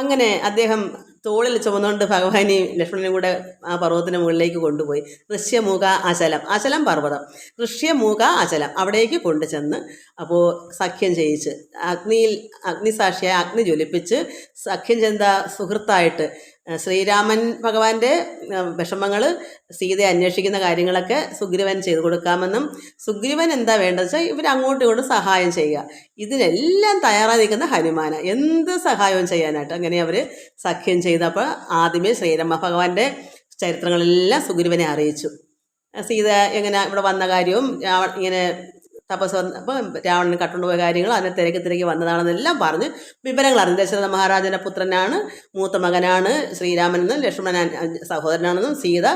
അങ്ങനെ അദ്ദേഹം തോളിൽ ചുമന്നുകൊണ്ട് ഭഗവാനി ലക്ഷ്മണനും കൂടെ ആ പർവ്വതത്തിന് മുകളിലേക്ക് കൊണ്ടുപോയി. ഋഷ്യമുഖ അചലം, അചലം പർവ്വതം, ഋഷ്യമുഖ അചലം അവിടേക്ക് കൊണ്ടുചെന്ന് അപ്പോൾ സഖ്യം ചെയ്യിച്ച് അഗ്നിസാക്ഷിയായ അഗ്നി ജ്വലിപ്പിച്ച് സഖ്യം ചെയ്ത സുഹൃത്തായിട്ട് ശ്രീരാമൻ ഭഗവാന്റെ വിഷമങ്ങൾ, സീതയെ അന്വേഷിക്കുന്ന കാര്യങ്ങളൊക്കെ സുഗ്രീവൻ ചെയ്തു കൊടുക്കാമെന്നും സുഗ്രീവൻ എന്താ വേണ്ടത് വെച്ചാൽ ഇവർ അങ്ങോട്ടും ഇങ്ങോട്ടും സഹായം ചെയ്യുക, ഇതിനെല്ലാം തയ്യാറായി നിൽക്കുന്ന ഹനുമാന എന്ത് സഹായവും ചെയ്യാനായിട്ട്. അങ്ങനെ അവർ സഖ്യം ചെയ്തപ്പോൾ ആദ്യമേ ശ്രീരാമ ഭഗവാന്റെ ചരിത്രങ്ങളെല്ലാം സുഗ്രീവനെ അറിയിച്ചു. സീത എങ്ങനെ ഇവിടെ വന്ന കാര്യവും ഇങ്ങനെ തപസ് അപ്പോൾ രാവണൻ കട്ടുകൊണ്ടുപോയ കാര്യങ്ങൾ അതിനെ തിരക്കി വന്നതാണെന്നെല്ലാം പറഞ്ഞ് വിവരങ്ങൾ അറിഞ്ഞു. ദശരഥ മഹാരാജൻ്റെ പുത്രനാണ്, മൂത്ത മകനാണ് ശ്രീരാമനെന്നും ലക്ഷ്മണൻ സഹോദരനാണെന്നും സീത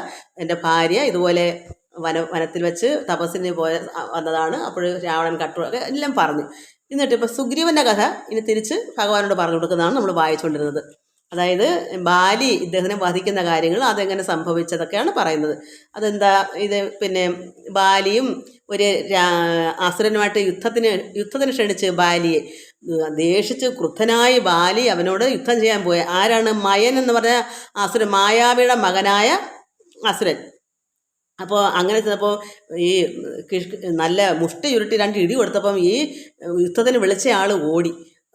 എൻ്റെ ഭാര്യ ഇതുപോലെ വനത്തിൽ വെച്ച് തപസ്സിന് വന്നതാണ്, അപ്പോൾ രാവണൻ കട്ടു എല്ലാം പറഞ്ഞു. എന്നിട്ട് ഇപ്പോൾ സുഗ്രീവൻ്റെ കഥ ഇനി തിരിച്ച് ഭഗവാനോട് പറഞ്ഞു കൊടുക്കുന്നതാണ് നമ്മൾ വായിച്ചുകൊണ്ടിരുന്നത്. അതായത് ബാലി ഇദ്ദേഹത്തിനെ വധിക്കുന്ന കാര്യങ്ങൾ അതെങ്ങനെ സംഭവിച്ചതൊക്കെയാണ് പറയുന്നത്. അതെന്താ ഇത് പിന്നെ ബാലിയും ഒരു അസുരനുമായിട്ട് യുദ്ധത്തിന് ക്ഷണിച്ച് ബാലിയെ ദേഷിച്ച് ക്രുദ്ധനായി ബാലി അവനോട് യുദ്ധം ചെയ്യാൻ പോയ ആരാണ്? മയൻ എന്ന് പറഞ്ഞ അസുരൻ, മായാവിയുടെ മകനായ അസുരൻ. അപ്പോൾ അങ്ങനെ ചെന്നപ്പോൾ ഈ നല്ല മുഷ്ടി ഉരുട്ടി 2 ഇടി കൊടുത്തപ്പം ഈ യുദ്ധത്തിന് വിളിച്ച ആൾ ഓടി,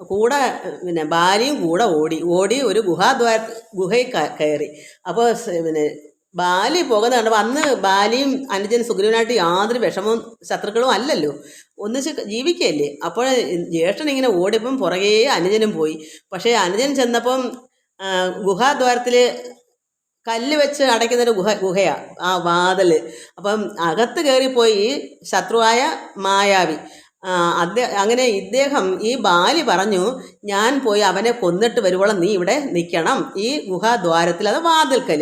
കൂടെ പിന്നെ ബാലിയും കൂടെ ഓടി ഒരു ഗുഹയിൽ കയറി. അപ്പോൾ പിന്നെ ബാലി പോകുന്ന കണ്ടപ്പോൾ അന്ന് ബാലിയും അനുജൻ സുഗ്രീവനായിട്ട് യാതൊരു വിഷമവും ശത്രുക്കളും അല്ലല്ലോ, ഒന്നിച്ച് ജീവിക്കുകയല്ലേ. അപ്പോൾ ജ്യേഷ്ഠൻ ഇങ്ങനെ ഓടിയപ്പം പുറകെ അനുജനും പോയി. പക്ഷേ അനുജൻ ചെന്നപ്പം ഗുഹാദ്വാരത്തിൽ കല്ല് വെച്ച് അടയ്ക്കുന്നൊരു ഗുഹയാണ് ആ വാതിൽ. അപ്പം അകത്ത് കയറിപ്പോയി ശത്രുവായ മായാവി. അങ്ങനെ ഇദ്ദേഹം ഈ ബാലി പറഞ്ഞു, ഞാൻ പോയി അവനെ കൊന്നിട്ട് വരുവോളം നീ ഇവിടെ നിൽക്കണം ഈ ഗുഹാദ്വാരത്തിൽ, അത് വാതിൽക്കൽ.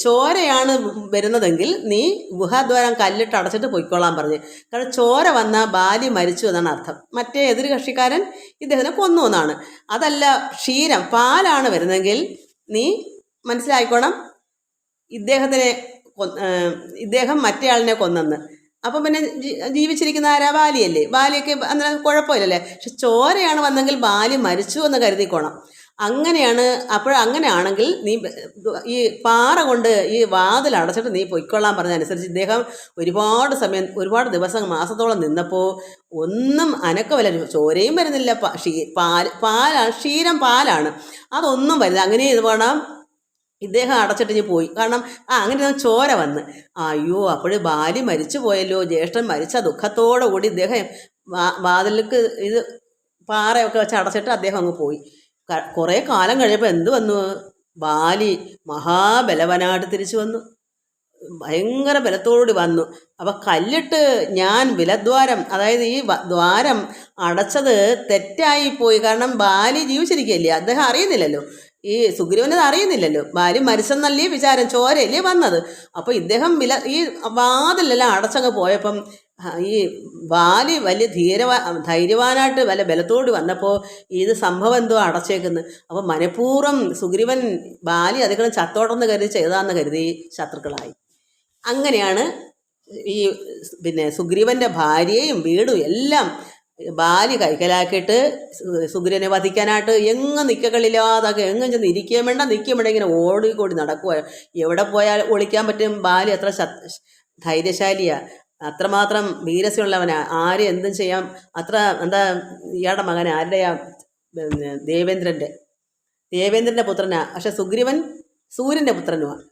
ചോരയാണ് വരുന്നതെങ്കിൽ നീ ഗുഹാദ്വാരം കല്ലിട്ട് അടച്ചിട്ട് പൊയ്ക്കോളാൻ പറഞ്ഞു. കാരണം ചോര വന്ന ബാലി മരിച്ചു എന്നാണ് അർത്ഥം. മറ്റേ എതിർ കക്ഷിക്കാരൻ ഇദ്ദേഹത്തിനെ കൊന്നു എന്നാണ്. അതല്ല ക്ഷീരം പാലാണ് വരുന്നതെങ്കിൽ നീ മനസ്സിലായിക്കോണം ഇദ്ദേഹം മറ്റേയാളിനെ കൊന്നെന്ന്. അപ്പം പിന്നെ ജീവിച്ചിരിക്കുന്ന ആരാ? ബാലിയല്ലേ. ബാലിയൊക്കെ അന്നേരം കുഴപ്പമില്ലല്ലേ. പക്ഷെ ചോരയാണ് വന്നെങ്കിൽ ബാലി മരിച്ചു എന്ന് കരുതിക്കോണം. അങ്ങനെയാണ്. അങ്ങനെയാണെങ്കിൽ നീ ഈ പാറ കൊണ്ട് ഈ വാതിൽ അടച്ചിട്ട് നീ പൊയ്ക്കൊള്ളാൻ പറഞ്ഞതനുസരിച്ച് ഇദ്ദേഹം ഒരുപാട് ദിവസം മാസത്തോളം നിന്നപ്പോൾ ഒന്നും അനക്കമല്ല, ചോരയും വരുന്നില്ല, പാലാണ്, ക്ഷീരം പാലാണ്, അതൊന്നും വരുന്നില്ല. അങ്ങനെ ഇത് വേണം ഇദ്ദേഹം അടച്ചിട്ട് പോയി. കാരണം അങ്ങനെ ചോര വന്ന് അയ്യോ അപ്പോഴ് ബാലി മരിച്ചു പോയല്ലോ, ജ്യേഷ്ഠൻ മരിച്ച ദുഃഖത്തോടു കൂടി ഇദ്ദേഹം വാതിലേക്ക് ഇത് പാറയൊക്കെ വെച്ച് അടച്ചിട്ട് അദ്ദേഹം അങ്ങ് പോയി. കുറേ കാലം കഴിഞ്ഞപ്പോൾ എന്ത് വന്നു? ബാലി മഹാബലവനായിട്ട് തിരിച്ചു വന്നു, ഭയങ്കര ബലത്തോടുകൂടി വന്നു. അപ്പം കല്ലിട്ട് ഞാൻ വിലദ്വാരം, അതായത് ഈ ദ്വാരം അടച്ചത് തെറ്റായിപ്പോയി. കാരണം ബാലി ജീവിച്ചിരിക്കുകയല്ലേ, അദ്ദേഹം അറിയുന്നില്ലല്ലോ, ഈ സുഗ്രീവനത് അറിയുന്നില്ലല്ലോ, ബാലി മരിച്ചെന്നല്ലേ വിചാരം, ചോരയല്ലേ വന്നത്. അപ്പോൾ ഇദ്ദേഹം ഈ വാതിലെല്ലാം അടച്ചങ്ങ് പോയപ്പം ഈ ബാലി വലിയ ധൈര്യവാനായിട്ട് വല്ല ബലത്തോട് വന്നപ്പോൾ ഇത് സംഭവം എന്തോ അടച്ചേക്കുന്നു. അപ്പോൾ മനഃപൂർവ്വം സുഗ്രീവൻ ബാലി അധികം ചത്തോടെന്ന് കരുതി ചെയ്താന്ന് കരുതി ശത്രുക്കളായി. അങ്ങനെയാണ് ഈ പിന്നെ സുഗ്രീവൻ്റെ ഭാര്യയും വീടും എല്ലാം ബാലി കൈക്കലാക്കിയിട്ട് സുഗ്രീവനെ വധിക്കാനായിട്ട് എങ്ങും നിൽക്കകളില്ലാതൊക്കെ എങ്ങും ചെന്ന് ഇരിക്കുകയും വേണ്ട നിൽക്കുകയും വേണ്ട, ഇങ്ങനെ ഓടിക്കൂടി നടക്കുക. എവിടെ പോയാൽ ഒളിക്കാൻ പറ്റും? ബാലി അത്ര ധൈര്യശാലിയാണ്, അത്രമാത്രം വീരസ്യമുള്ളവനാ, ആരും എന്തും ചെയ്യാം. അത്ര എന്താ ഇയാളുടെ മകൻ ആരുടെയാ? പിന്നെ ദേവേന്ദ്രൻ്റെ പുത്രനാ. പക്ഷെ സുഗ്രീവൻ സൂര്യൻ്റെ പുത്രനുമാണ്.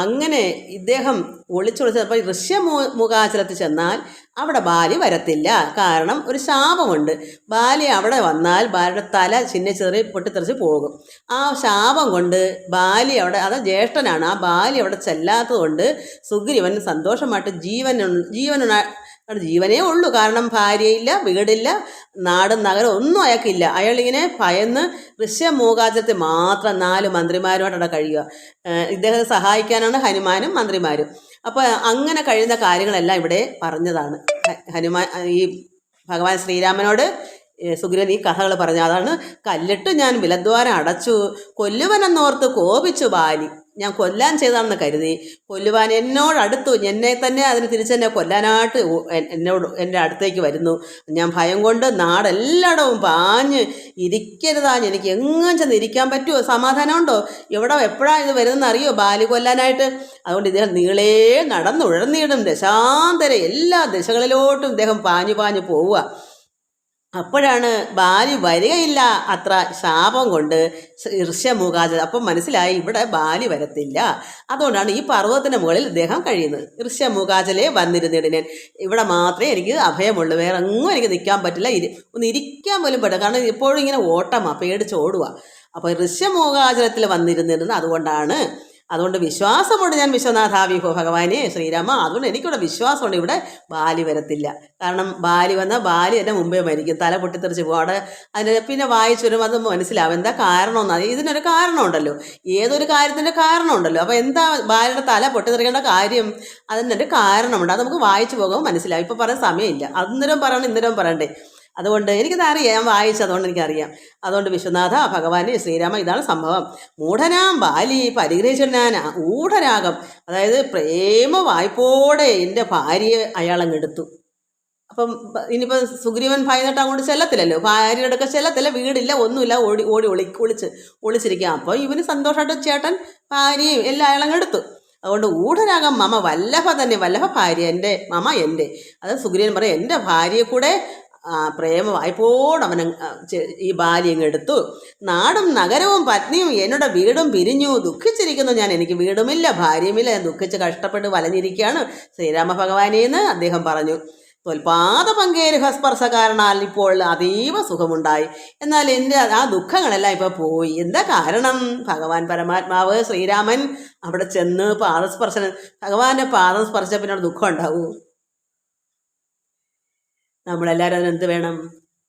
അങ്ങനെ ഇദ്ദേഹം ഒളിച്ചപ്പോൾ ഋഷ്യമുഖാചലത്തിൽ ചെന്നാൽ അവിടെ ബാലി വരത്തില്ല. കാരണം ഒരു ശാപമുണ്ട്. ബാലി അവിടെ വന്നാൽ ബാലിയുടെ തല ചിന്നച്ചെറി പൊട്ടിത്തെറിച്ച് പോകും. ആ ശാപം കൊണ്ട് ബാലി അവിടെ, അത് ജ്യേഷ്ഠനാണ്, ആ ബാലി അവിടെ ചെല്ലാത്തത് കൊണ്ട് സുഗ്രീവൻ സന്തോഷമായിട്ട് ജീവനേ ഉള്ളൂ. കാരണം ഭാര്യയില്ല, വീടില്ല, നാടും നഗരം ഒന്നും അയാൾക്കില്ല. അയാളിങ്ങനെ ഭയന്ന് ഋഷ്യമൂകാചരത്തിൽ മാത്രം 4 മന്ത്രിമാരുമായിട്ട് അവിടെ കഴിയുക. ഇദ്ദേഹത്തെ സഹായിക്കാനാണ് ഹനുമാനും മന്ത്രിമാരും. അപ്പോൾ അങ്ങനെ കഴിയുന്ന കാര്യങ്ങളെല്ലാം ഇവിടെ പറഞ്ഞതാണ്. ഈ ഭഗവാൻ ശ്രീരാമനോട് സുഗ്രീവൻ ഈ കഥകൾ പറഞ്ഞു. അതാണ് കല്ലിട്ട് ഞാൻ വിലദ്വാരം അടച്ചു, കൊല്ലുവനെന്നോർത്ത് കോപിച്ചു ബാലി. ഞാൻ കൊല്ലാൻ ചെയ്താണെന്ന് കരുതി കൊല്ലുവാൻ എന്നോടടുത്തു, എന്നെ തന്നെ അതിന് തിരിച്ചെന്നെ കൊല്ലാനായിട്ട് എൻ്റെ അടുത്തേക്ക് വരുന്നു. ഞാൻ ഭയം കൊണ്ട് നാടെല്ലായിടവും പാഞ്ഞ് ഇരിക്കരുതാഞ്ഞ് എനിക്ക് എങ്ങും ചെന്ന് ഇരിക്കാൻ പറ്റുമോ? സമാധാനമുണ്ടോ? എപ്പോഴാണ് ഇത് വരുന്നതെന്ന് അറിയോ? ബാലി കൊല്ലാനായിട്ട്. അതുകൊണ്ട് ഇദ്ദേഹം നീളേ നടന്നുഴന്നിടും ദശാന്തര എല്ലാ ദിശകളിലോട്ടും ഇദ്ദേഹം പാഞ്ഞു പാഞ്ഞു പോവുക. അപ്പോഴാണ് ബാലി വരികയില്ല അത്ര ശാപം കൊണ്ട് ഋഷ്യമുഖാച. അപ്പം മനസ്സിലായി ഇവിടെ ബാലി വരത്തില്ല. അതുകൊണ്ടാണ് ഈ പർവ്വതത്തിൻ്റെ മുകളിൽ ഇദ്ദേഹം കഴിയുന്നത്. ഋഷ്യമുഖാചലേ വന്നിരുന്നിടിനൻ, ഇവിടെ മാത്രമേ എനിക്ക് അഭയമുള്ളൂ, വേറെ എങ്ങും എനിക്ക് നിൽക്കാൻ പറ്റില്ല, ഒന്ന് ഇരിക്കാൻ പോലും പറ്റില്ല. കാരണം എപ്പോഴും ഇങ്ങനെ ഓട്ടമാണ്, പേടിച്ച് ഓടുക. അപ്പോൾ ഋഷ്യമുഖാചലത്തിൽ വന്നിരുന്നിരുന്നത് അതുകൊണ്ട് വിശ്വാസമുണ്ട് ഞാൻ വിശ്വനാഥാവിഭോ ഭഗവാനെ ശ്രീരാമ. അതുകൊണ്ട് എനിക്കിവിടെ വിശ്വാസമുണ്ട് ഇവിടെ ബാലി വരത്തില്ല. കാരണം ബാലി വന്നാൽ ബാലി എൻ്റെ മുമ്പേ മരിക്കും, തല പൊട്ടിത്തെറിച്ച് പോകും. അവിടെ അതിന് പിന്നെ വായിച്ചു വരുമ്പോൾ അത് മനസ്സിലാവും എന്താ കാരണമെന്ന്. ഇതിനൊരു കാരണമുണ്ടല്ലോ, ഏതൊരു കാര്യത്തിൻ്റെ കാരണമുണ്ടല്ലോ. അപ്പോൾ എന്താ ബാലിയുടെ തല പൊട്ടിത്തെറിക്കേണ്ട കാര്യം? അതിനൊരു കാരണമുണ്ട്, അത് നമുക്ക് വായിച്ചു പോകുമ്പോൾ മനസ്സിലാവും. ഇപ്പോൾ പറയാൻ സമയമില്ല, അന്നേരം പറയണം ഇന്നേരം പറയണ്ടേ. അതുകൊണ്ട് എനിക്കത് അറിയാം, ഞാൻ വായിച്ചു, അതുകൊണ്ട് എനിക്കറിയാം. അതുകൊണ്ട് വിശ്വനാഥ ഭഗവാനെ ശ്രീരാമ, ഇതാണ് സംഭവം. മൂഢനാം ബാലി പരിഗ്രഹിച്ചാൻ ഊഢരാഗം, അതായത് പ്രേമ വായ്പോടെ എൻ്റെ ഭാര്യയെ അയാളങ്ങെടുത്തു. അപ്പം ഇനിയിപ്പോൾ സുഗ്രീവൻ ഭയന്നിട്ട് അങ്ങോട്ട് ചെല്ലത്തില്ലല്ലോ, ഭാര്യയുടെ അടുക്ക ചെല്ലത്തില്ല, വീടില്ല, ഒന്നുമില്ല, ഒളിച്ചിരിക്കുക. അപ്പോൾ ഇവന് സന്തോഷമായിട്ട് ചേട്ടൻ ഭാര്യയും എല്ലാം അയാളങ്ങെടുത്തു. അതുകൊണ്ട് ഊഢരാഗം മമ വല്ലഭ തന്നെ, വല്ലഭ ഭാര്യ എൻ്റെ, മമ എൻ്റെ. അത് സുഗ്രീവൻ പറയും എൻ്റെ ഭാര്യയെ കൂടെ പ്രേമ വായ്പോടവൻ ഈ ബാല്യം എടുത്തു. നാടും നഗരവും പത്നിയും എന്നോട് വീടും പിരിഞ്ഞു, ദുഃഖിച്ചിരിക്കുന്നു ഞാൻ, എനിക്ക് വീടുമില്ല ഭാര്യയുമില്ല, ഞാൻ ദുഃഖിച്ച് കഷ്ടപ്പെട്ട് വലഞ്ഞിരിക്കുകയാണ് ശ്രീരാമ ഭഗവാനേന്ന് അദ്ദേഹം പറഞ്ഞു. തൊൽപാദ പങ്കേരുഹസ്പർശ കാരണാൽ ഇപ്പോൾ അതീവ സുഖമുണ്ടായി. എന്നാൽ എൻ്റെ ആ ദുഃഖങ്ങളെല്ലാം ഇപ്പോൾ പോയി. എന്താ കാരണം? ഭഗവാൻ പരമാത്മാവ് ശ്രീരാമൻ അവിടെ ചെന്ന് പാദസ്പർശനം, ഭഗവാന്റെ പാദം സ്പർശിച്ച പിന്നെ ദുഃഖം ഉണ്ടാവൂ? നമ്മളെല്ലാവരും അതിനെന്ത് വേണം?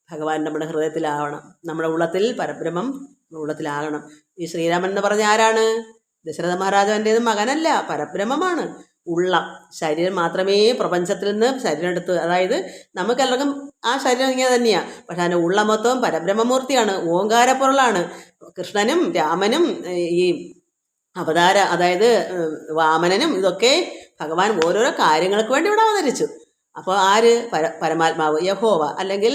ഭഗവാൻ നമ്മുടെ ഹൃദയത്തിലാവണം, നമ്മുടെ ഉള്ളത്തിൽ പരബ്രഹ്മം ഉള്ളത്തിലാകണം. ഈ ശ്രീരാമൻ എന്ന് പറഞ്ഞ ആരാണ്? ദശരഥ മഹാരാജാവിൻ്റേത് മകനല്ല, പരബ്രഹ്മമാണ്. ഉള്ളം, ശരീരം മാത്രമേ പ്രപഞ്ചത്തിൽ നിന്ന് ശരീരം എടുത്ത്, അതായത് നമുക്കെല്ലാവർക്കും ആ ശരീരം ഇങ്ങനെ തന്നെയാണ്, പക്ഷെ അതിൻ്റെ ഉള്ള മൊത്തം പരബ്രഹ്മമൂർത്തിയാണ്, ഓങ്കാരപ്പൊരുളാണ്. കൃഷ്ണനും രാമനും ഈ അവതാര, അതായത് വാമനനും, ഇതൊക്കെ ഭഗവാൻ ഓരോരോ കാര്യങ്ങൾക്ക് വേണ്ടി ഇവിടെ അവതരിച്ചു. അപ്പോൾ ആര്? പരമാത്മാവ്, യഹോവ, അല്ലെങ്കിൽ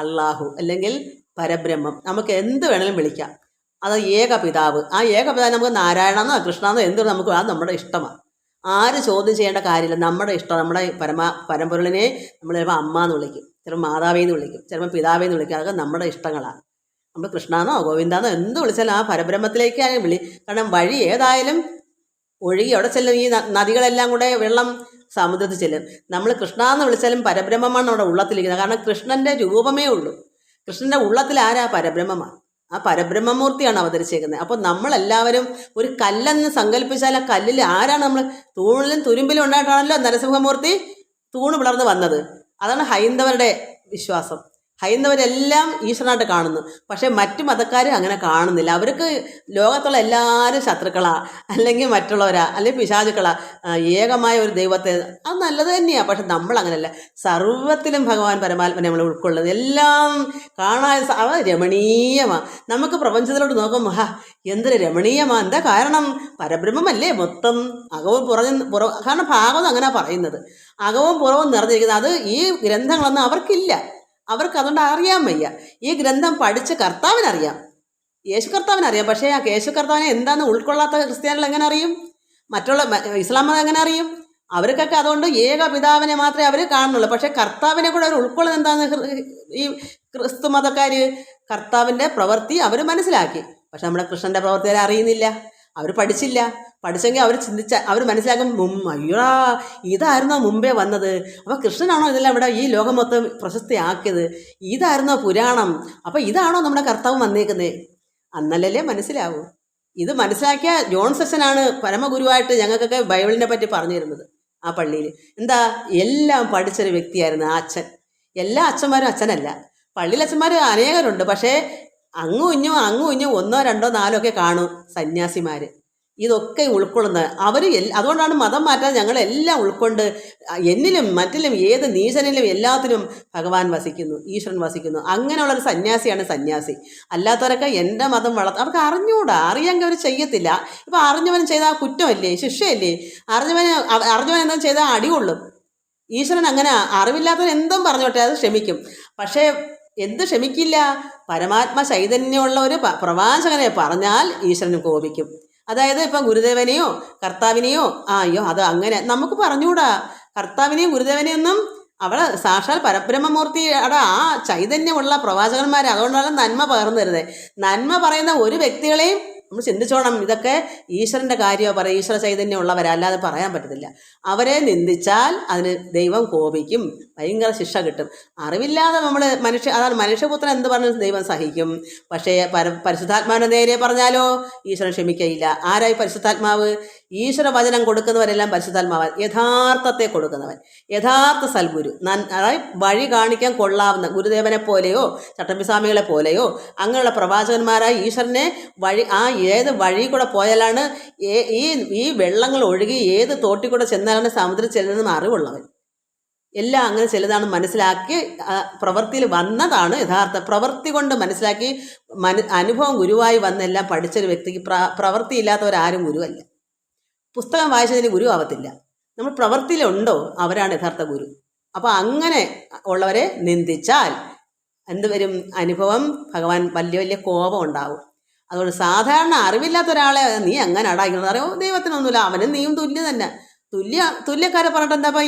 അള്ളാഹു, അല്ലെങ്കിൽ പരബ്രഹ്മം, നമുക്ക് എന്ത് വേണമെങ്കിലും വിളിക്കാം. അത് ഏകപിതാവ്. ആ ഏകപിതാവ് നമുക്ക് നാരായണമെന്നോ കൃഷ്ണനെന്നോ എന്ത് നമുക്ക്, അത് നമ്മുടെ ഇഷ്ടമാണ്. ആര് ചോദ്യം ചെയ്യേണ്ട കാര്യമില്ല, നമ്മുടെ ഇഷ്ടം. നമ്മുടെ പരമ്പൊരുളിനെ നമ്മൾ ചിലപ്പോൾ അമ്മ എന്ന് വിളിക്കും, ചിലപ്പോൾ മാതാവേന്ന് വിളിക്കും, ചിലപ്പോൾ പിതാവേന്ന് വിളിക്കും. അതൊക്കെ നമ്മുടെ ഇഷ്ടങ്ങളാണ്. നമ്മൾ കൃഷ്ണാന്നോ ഗോവിന്ദാന്നോ എന്ത് വിളിച്ചാലും ആ പരബ്രഹ്മത്തിലേക്കാണ് വിളി. കാരണം വഴി ഏതായാലും ഒഴുകി അവിടെ ചെല്ലും. ഈ നദികളെല്ലാം കൂടെ വെള്ളം സമുദ്രത്തിൽ ചെല്ലും. നമ്മൾ കൃഷ്ണ എന്ന് വിളിച്ചാലും പരബ്രഹ്മമാണ് നമ്മുടെ ഉള്ളത്തിലിരിക്കുന്നത്. കാരണം കൃഷ്ണൻ്റെ രൂപമേ ഉള്ളൂ. കൃഷ്ണൻ്റെ ഉള്ളത്തിൽ ആരാ? പരബ്രഹ്മമാണ്. ആ പരബ്രഹ്മമൂർത്തിയാണ് അവതരിച്ചേക്കുന്നത്. അപ്പോൾ നമ്മളെല്ലാവരും ഒരു കല്ലെന്ന് സങ്കല്പിച്ചാൽ ആ കല്ലിൽ ആരാണ്? നമ്മൾ തൂണിലും തുരുമ്പിലും ഉണ്ടായിട്ടാണല്ലോ നരസിംഹമൂർത്തി തൂണ് പിളർന്ന് വന്നത്. അതാണ് ഹൈന്ദവരുടെ വിശ്വാസം. ഹൈന്ദവരെല്ലാം ഈശ്വരനായിട്ട് കാണുന്നു. പക്ഷേ മറ്റു മതക്കാർ അങ്ങനെ കാണുന്നില്ല. അവർക്ക് ലോകത്തുള്ള എല്ലാവരും ശത്രുക്കളാണ്, അല്ലെങ്കിൽ മറ്റുള്ളവരാ, അല്ലെങ്കിൽ പിശാചുക്കളാ. ഏകമായ ഒരു ദൈവത്തെ, അത് നല്ലത് തന്നെയാണ്. പക്ഷെ നമ്മളങ്ങനെയല്ല. സർവ്വത്തിലും ഭഗവാൻ പരമാത്മനെ നമ്മൾ ഉൾക്കൊള്ളുന്നത്. എല്ലാം കാണാൻ അവ രമണീയമാണ്. നമുക്ക് പ്രപഞ്ചത്തിലോട്ട് നോക്കുമ്പോൾ എന്തൊരു രമണീയമാണ്. എന്താ കാരണം? പരബ്രഹ്മമല്ലേ മൊത്തം. അകവും കാരണം ഭാഗവതം അങ്ങനെ പറയുന്നത്, അകവും പുറവും നിറഞ്ഞിരിക്കുന്നത്. അത് ഈ ഗ്രന്ഥങ്ങളൊന്നും അവർക്കില്ല. അവർക്ക് അതുകൊണ്ട് അറിയാൻ വയ്യ. ഈ ഗ്രന്ഥം പഠിച്ച് കർത്താവിനറിയാം, യേശു കർത്താവിനറിയാം. പക്ഷേ ആ യേശു കർത്താവിനെ എന്താണെന്ന് ഉൾക്കൊള്ളാത്ത ക്രിസ്ത്യാനികൾ എങ്ങനെ അറിയും? മറ്റുള്ള ഇസ്ലാം മതം എങ്ങനെ അറിയും? അവർക്കൊക്കെ അതുകൊണ്ട് ഏക പിതാവിനെ മാത്രമേ അവർ കാണുന്നുള്ളൂ. പക്ഷേ കർത്താവിനെ കൂടെ അവർ ഉൾക്കൊള്ളുന്നത് എന്താണെന്ന് ഈ ക്രിസ്തു മതക്കാർ കർത്താവിൻ്റെ പ്രവൃത്തി അവർ മനസ്സിലാക്കി. പക്ഷെ നമ്മുടെ കൃഷ്ണൻ്റെ പ്രവൃത്തി അവർ അറിയുന്നില്ല, അവർ പഠിച്ചില്ല. പഠിച്ചെങ്കിൽ അവർ മനസ്സിലാക്കും, അയ്യോ ഇതായിരുന്നോ മുമ്പേ വന്നത്? അപ്പോൾ കൃഷ്ണനാണോ ഇതെല്ലാം ഇവിടെ ഈ ലോകം മൊത്തം പ്രശസ്തിയാക്കിയത്? ഇതായിരുന്നോ പുരാണം? അപ്പോൾ ഇതാണോ നമ്മുടെ കർത്താവ് വന്നേക്കുന്നത്? അന്നല്ലേ മനസ്സിലാവൂ. ഇത് മനസ്സിലാക്കിയ ജോൺ സെഷനാണ് പരമഗുരുവായിട്ട് ഞങ്ങൾക്കൊക്കെ ബൈബിളിനെ പറ്റി പറഞ്ഞു തരുന്നത് ആ പള്ളിയിൽ. എന്താ, എല്ലാം പഠിച്ചൊരു വ്യക്തിയായിരുന്നു ആ അച്ഛൻ. എല്ലാ അച്ഛന്മാരും അച്ഛനല്ല. പള്ളിയിൽ അച്ഛന്മാർ അനേകരുണ്ട്. പക്ഷേ അങ്ങും ഇഞ്ഞും ഒന്നോ രണ്ടോ നാലോ ഒക്കെ കാണും സന്യാസിമാർ. ഇതൊക്കെ ഉൾക്കൊള്ളുന്നത് അവർ അതുകൊണ്ടാണ് മതം മാറ്റാതെ ഞങ്ങളെല്ലാം ഉൾക്കൊണ്ട് എന്നിലും മറ്റിലും ഏത് നീചനിലും എല്ലാത്തിനും ഭഗവാൻ വസിക്കുന്നു, ഈശ്വരൻ വസിക്കുന്നു. അങ്ങനെയുള്ളൊരു സന്യാസിയാണ് സന്യാസി. അല്ലാത്തവരൊക്കെ എൻ്റെ മതം അവർക്ക് അറിഞ്ഞുകൂടാ, അറിയാമെങ്കിൽ അവർ ചെയ്യത്തില്ല. ഇപ്പം അറിഞ്ഞവൻ ചെയ്താൽ കുറ്റമല്ലേ, ശിക്ഷയല്ലേ? അറിഞ്ഞവൻ എന്തും ചെയ്താൽ അടികൊള്ളും. ഈശ്വരൻ അങ്ങനെ അറിവില്ലാത്തവൻ എന്തും പറഞ്ഞോട്ടെ, അത് ക്ഷമിക്കും. പക്ഷേ എന്ത് ക്ഷമിക്കില്ല? പരമാത്മ ചൈതന്യമുള്ള ഒരു പ്രവാചകനെ പറഞ്ഞാൽ ഈശ്വരന് കോപിക്കും. അതായത് ഇപ്പം ഗുരുദേവനെയോ കർത്താവിനെയോ അയ്യോ അത് അങ്ങനെ നമുക്ക് പറഞ്ഞുകൂടാ. കർത്താവിനെയും ഗുരുദേവനെയൊന്നും അവിടെ സാക്ഷാൽ പരബ്രഹ്മമൂർത്തിയുടെ ആ ചൈതന്യമുള്ള പ്രവാചകന്മാരെ, അതുകൊണ്ടാണ് നന്മ പകർന്നു തരുന്നത്. നന്മ പറയുന്ന ഒരു വ്യക്തികളെയും നമ്മൾ ചിന്തിച്ചോണം. ഇതൊക്കെ ഈശ്വരൻ്റെ കാര്യമോ പറയും, ഈശ്വര ചൈതന്യമുള്ളവരെ, അല്ലാതെ പറയാൻ പറ്റത്തില്ല. അവരെ നിന്ദിച്ചാൽ അതിന് ദൈവം കോപിക്കും, ഭയങ്കര ശിക്ഷ കിട്ടും. അറിവില്ലാതെ നമ്മൾ അതാണ് മനുഷ്യപുത്രൻ എന്ത് പറഞ്ഞ് ദൈവം സഹിക്കും. പക്ഷേ പരിശുദ്ധാത്മാവിൻ്റെ നേരെ പറഞ്ഞാലോ ഈശ്വരൻ ക്ഷമിക്കയില്ല. ആരായി പരിശുദ്ധാത്മാവ്? ഈശ്വര വചനം കൊടുക്കുന്നവരെല്ലാം പരിശുദ്ധാത്മാവൻ, യഥാർത്ഥത്തെ കൊടുക്കുന്നവൻ, യഥാർത്ഥ സൽഗുരു. അതായത് വഴി കാണിക്കാൻ കൊള്ളാവുന്ന ഗുരുദേവനെ പോലെയോ ചട്ടമ്പിസ്വാമികളെ പോലെയോ അങ്ങനെയുള്ള പ്രവാചകന്മാരായ ഈശ്വരനെ ഏത് വഴി കൂടെ പോയാലാണ് ഈ വെള്ളങ്ങൾ ഒഴുകി ഏത് തോട്ടിൽ കൂടെ ചെന്നാലാണ് സമുദ്രത്തിൽ ചെല്ലുന്നതെന്ന് അറിവുള്ളവൻ. എല്ലാം അങ്ങനെ ചിലതാണ് മനസ്സിലാക്കി പ്രവൃത്തിയിൽ വന്നതാണ് യഥാർത്ഥ. പ്രവൃത്തി കൊണ്ട് മനസ്സിലാക്കി അനുഭവം ഗുരുവായി വന്നെല്ലാം പഠിച്ചൊരു വ്യക്തിക്ക് പ്രവൃത്തി ഇല്ലാത്തവരാരും ഗുരുവല്ല. പുസ്തകം വായിച്ചതിന് ഗുരു ആവത്തില്ല. നമ്മൾ പ്രവൃത്തിയിലുണ്ടോ അവരാണ് യഥാർത്ഥ ഗുരു. അപ്പോൾ അങ്ങനെ ഉള്ളവരെ നിന്ദിച്ചാൽ എന്ത് വരും? അനുഭവം ഭഗവാൻ വലിയ വലിയ കോപം ഉണ്ടാവും. അതുകൊണ്ട് സാധാരണ അറിവില്ലാത്ത ഒരാളെ നീ അങ്ങനെ അടാക്കുന്നത് അറിയോ, ദൈവത്തിനൊന്നുമില്ല, അവനും നീയും തുല്യ തന്നെ, തുല്യക്കാരെ പറഞ്ഞിട്ട് എന്താ? അപ്പം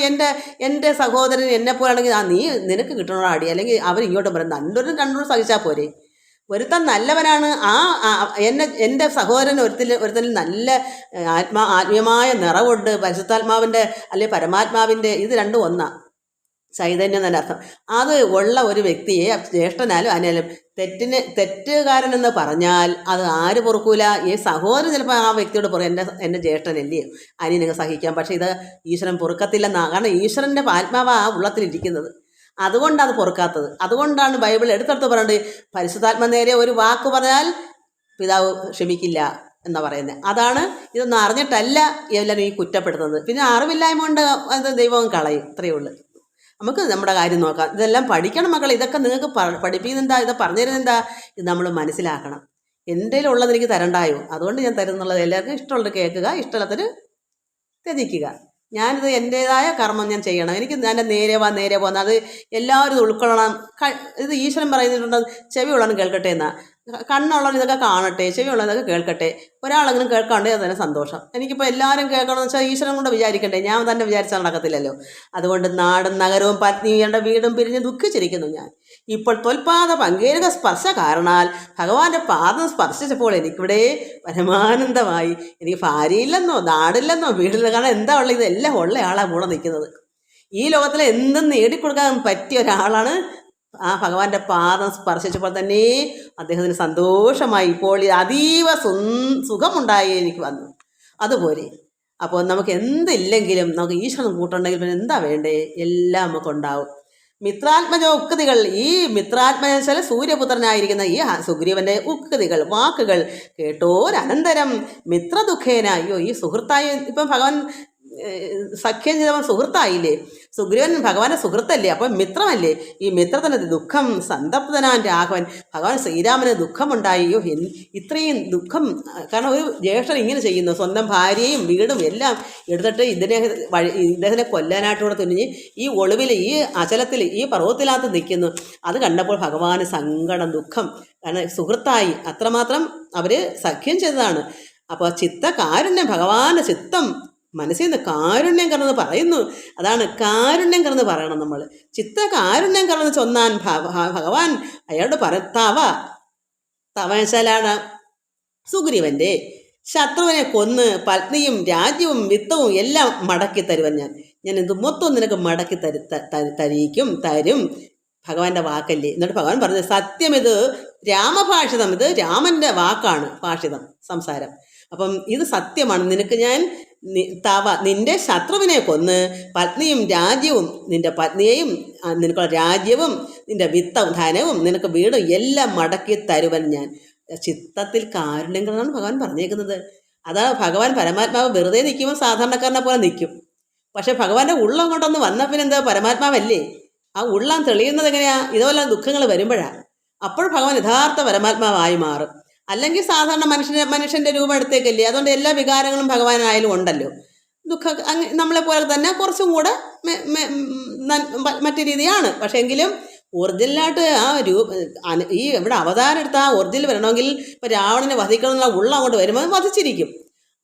എൻ്റെ സഹോദരൻ എന്നെപ്പോലാണെങ്കിൽ നിനക്ക് കിട്ടണോ അടി, അല്ലെങ്കിൽ അവർ ഇങ്ങോട്ടും പറയും രണ്ടൂരും സഹിച്ചാൽ പോരെ. ഒരുത്തൻ നല്ലവനാണ്, എൻ്റെ സഹോദരൻ ഒരുത്തനിൽ നല്ല ആത്മീയമായ നിറവുണ്ട്, പരിശുദ്ധാത്മാവിൻ്റെ അല്ലെങ്കിൽ പരമാത്മാവിൻ്റെ, ഇത് രണ്ടും ഒന്നാ, ചൈതന്യം തന്നെ അർത്ഥം. അത് ഉള്ള ഒരു വ്യക്തിയെ ജ്യേഷ്ഠനാലും അനാലും തെറ്റുകാരനെന്ന് പറഞ്ഞാൽ അത് ആര് പൊറുക്കൂല? ഈ സഹോദരൻ ചിലപ്പോൾ ആ വ്യക്തിയോട് പറയും എൻ്റെ ജ്യേഷ്ഠനല്ലേ അനിയനങ്ങ് സഹിക്കാം. പക്ഷേ ഇത് ഈശ്വരൻ പൊറുക്കത്തില്ലെന്നാണ്. കാരണം ഈശ്വരൻ്റെ ആത്മാവ് ആ ഉള്ളത്തിലിരിക്കുന്നത്, അതുകൊണ്ടാണ് അത് പൊറുക്കാത്തത്. അതുകൊണ്ടാണ് ബൈബിൾ എടുത്തെടുത്ത് പറയുന്നത് പരിശുദ്ധാത്മ നേരെ ഒരു വാക്ക് പറഞ്ഞാൽ പിതാവ് ക്ഷമിക്കില്ല എന്നാണ് പറയുന്നത്. അതാണ് ഇതൊന്നും അറിഞ്ഞിട്ടല്ല എല്ലാവരും ഈ കുറ്റപ്പെടുത്തുന്നത്. പിന്നെ അറിവില്ലായ്മ കൊണ്ട് അത് ദൈവം കളയും, ഇത്രയേ ഉള്ളൂ. നമുക്ക് നമ്മുടെ കാര്യം നോക്കാം. ഇതെല്ലാം പഠിക്കണം മക്കൾ. ഇതൊക്കെ നിങ്ങൾക്ക് പഠിപ്പിക്കുന്നെന്താ, ഇത് പറഞ്ഞു തരുന്നെന്താ? ഇത് നമ്മൾ മനസ്സിലാക്കണം. എൻ്റെ ഉള്ളത് എനിക്ക് തരണ്ടായോ, അതുകൊണ്ട് ഞാൻ തരുന്നുള്ളത്. എല്ലാവർക്കും ഇഷ്ടമുള്ളത് കേൾക്കുക, ഇഷ്ടമുള്ളതൊരു ത്യജിക്കുക. ഞാനിത് എൻ്റേതായ കർമ്മം ഞാൻ ചെയ്യണം. എനിക്ക് എൻ്റെ നേരെ പോകുന്ന അത് എല്ലാവരും ഉൾക്കൊള്ളണം. ഇത് ഈശ്വരൻ പറയുന്നുണ്ട്, ചെവി ഉള്ളവൻ കേൾക്കട്ടെ എന്നാ. കണ്ണുള്ളവൻ ഇതൊക്കെ കാണട്ടെ, ചെവി ഉള്ളതൊക്കെ കേൾക്കട്ടെ. ഒരാളെങ്കിലും കേൾക്കാണ്ടേ അത് തന്നെ സന്തോഷം. എനിക്കിപ്പോൾ എല്ലാവരും കേൾക്കണമെന്ന് വെച്ചാൽ ഈശ്വരൻ കൊണ്ട് വിചാരിക്കണ്ടേ, ഞാൻ തന്നെ വിചാരിച്ചാൽ നടക്കത്തില്ലല്ലോ. അതുകൊണ്ട് നാടും നഗരവും പത്നിയുടെ വീടും പിരിഞ്ഞ് ദുഃഖിച്ചിരിക്കുന്നു ഞാൻ. ഇപ്പോൾ തൊൽപാദ പങ്കേരുക സ്പർശ കാരണാൽ ഭഗവാന്റെ പാദം സ്പർശിച്ചപ്പോൾ എനിക്കിവിടെ പരമാനന്ദമായി. എനിക്ക് ഭാര്യയില്ലെന്നോ നാടില്ലെന്നോ വീടില്ല, കാരണം എന്താ ഉള്ളത്? ഇതെല്ലാം ഉള്ള ആളാണ് കൂടെ നിൽക്കുന്നത്. ഈ ലോകത്തിലെ എന്തും നേടിക്കൊടുക്കാൻ പറ്റിയ ഒരാളാണ്. ആ ഭഗവാന്റെ പാദം സ്പർശിച്ചപ്പോൾ തന്നെ അദ്ദേഹത്തിന് സന്തോഷമായി. ഇപ്പോൾ അതീവ സുഖമുണ്ടായി എനിക്ക് വന്നു. അതുപോലെ അപ്പോൾ നമുക്ക് എന്തില്ലെങ്കിലും നമുക്ക് ഈശ്വരൻ കൂട്ടുണ്ടെങ്കിൽ പിന്നെ എന്താ വേണ്ടേ? എല്ലാം നമുക്കുണ്ടാവും. മിത്രാത്മജ ഉക്തികൾ, ഈ മിത്രാത്മജ വെച്ചാൽ സൂര്യപുത്രനായിരിക്കുന്ന ഈ സുഗ്രീവന്റെ ഉക്തികൾ, വാക്കുകൾ കേട്ടോരനന്തരം മിത്രദുഃഖേന, അയ്യോ ഈ സുഹൃത്തായി, ഇപ്പം ഭഗവാൻ സഖ്യം ചെയ്തവൻ സുഹൃത്തായില്ലേ? സുഗ്രീവൻ ഭഗവാന്റെ സുഹൃത്തല്ലേ, അപ്പം മിത്രമല്ലേ? ഈ മിത്രത്തിന് ദുഃഖം സന്തപ്തനാൻ രാഘവൻ, ഭഗവാൻ ശ്രീരാമന് ദുഃഖമുണ്ടായി. അയ്യോ ഇത്രയും ദുഃഖം, കാരണം ഒരു ജ്യേഷ്ഠൻ ഇങ്ങനെ ചെയ്യുന്നു, സ്വന്തം ഭാര്യയും വീടും എല്ലാം എടുത്തിട്ട് ഇദ്ദേഹത്തിനെ കൊല്ലാനായിട്ടൂടെ തുനിഞ്ഞ് ഈ ഒളിവിൽ ഈ അചലത്തിൽ ഈ പർവ്വതത്തിനകത്ത് നിൽക്കുന്നു. അത് കണ്ടപ്പോൾ ഭഗവാന് സങ്കടം, ദുഃഖം, കാരണം സുഹൃത്തായി അത്രമാത്രം അവർ സഖ്യം ചെയ്തതാണ്. അപ്പോൾ ചിത്തകാരുണ്യം, ഭഗവാന്റെ ചിത്തം മനസ്സിൽ നിന്ന് കാരുണ്യം കറന്ന് പറയുന്നു. അതാണ് കാരുണ്യം കറന്ന് പറയണം നമ്മൾ. ചിത്തകാരുണ്യം കറന്ന് ചൊന്നാൻ ഭഗവാൻ അയാളോട് തവശാലാണ് സുഗ്രീവന്റെ ശത്രുവിനെ കൊന്ന് പത്നിയും രാജ്യവും വിത്തവും എല്ലാം മടക്കി തരുവാൻ ഞാൻ ഇത് മൊത്തം നിനക്ക് മടക്കി തരും ഭഗവാന്റെ വാക്കല്ലേ. എന്നിട്ട് ഭഗവാൻ പറഞ്ഞത് സത്യം, ഇത് രാമഭാഷിതം, ഇത് രാമന്റെ വാക്കാണ്, ഭാഷിതം, സംസാരം. അപ്പം ഇത് സത്യമാണ്. നിനക്ക് ഞാൻ നിന്റെ ശത്രുവിനെ കൊന്ന് പത്നിയും രാജ്യവും, നിന്റെ പത്നിയെയും നിനക്കുള്ള രാജ്യവും നിന്റെ വിത്തവും ധനവും നിനക്ക് വീടും എല്ലാം മടക്കി തരുവൻ ഞാൻ. ചിത്തത്തിൽ കാരുണ്യം എന്നാണ് ഭഗവാൻ പറഞ്ഞേക്കുന്നത്. അതാണ് ഭഗവാൻ പരമാത്മാവ് വെറുതെ നിൽക്കുമ്പോൾ സാധാരണക്കാരനെ പോലെ നിൽക്കും. പക്ഷെ ഭഗവാന്റെ ഉള്ളം കൊണ്ടൊന്ന് വന്നാൽ പിന്നെ എന്താ പരമാത്മാവല്ലേ? ആ ഉള്ളം തെളിയുന്നത് എങ്ങനെയാ? ഇതുപോലെ ദുഃഖങ്ങൾ വരുമ്പോഴാണ്. അപ്പോൾ ഭഗവാൻ യഥാർത്ഥ പരമാത്മാവായി മാറും. അല്ലെങ്കിൽ സാധാരണ മനുഷ്യന്റെ രൂപം എടുത്തേക്കല്ലേ. അതുകൊണ്ട് എല്ലാ വികാരങ്ങളും ഭഗവാനായാലും ഉണ്ടല്ലോ. നമ്മളെ പോലെ തന്നെ കുറച്ചും കൂടെ മറ്റു രീതിയാണ്. പക്ഷെ എങ്കിലും ഒറിജിനലായിട്ട് ആ ഈ ഇവിടെ അവതാരം എടുത്ത ആ ഒറിജിനൽ വരണമെങ്കിൽ ഇപ്പം രാവണനെ വധിക്കണം എന്നുള്ള ഉള്ളം അങ്ങോട്ട് വരുമ്പോൾ വധിച്ചിരിക്കും.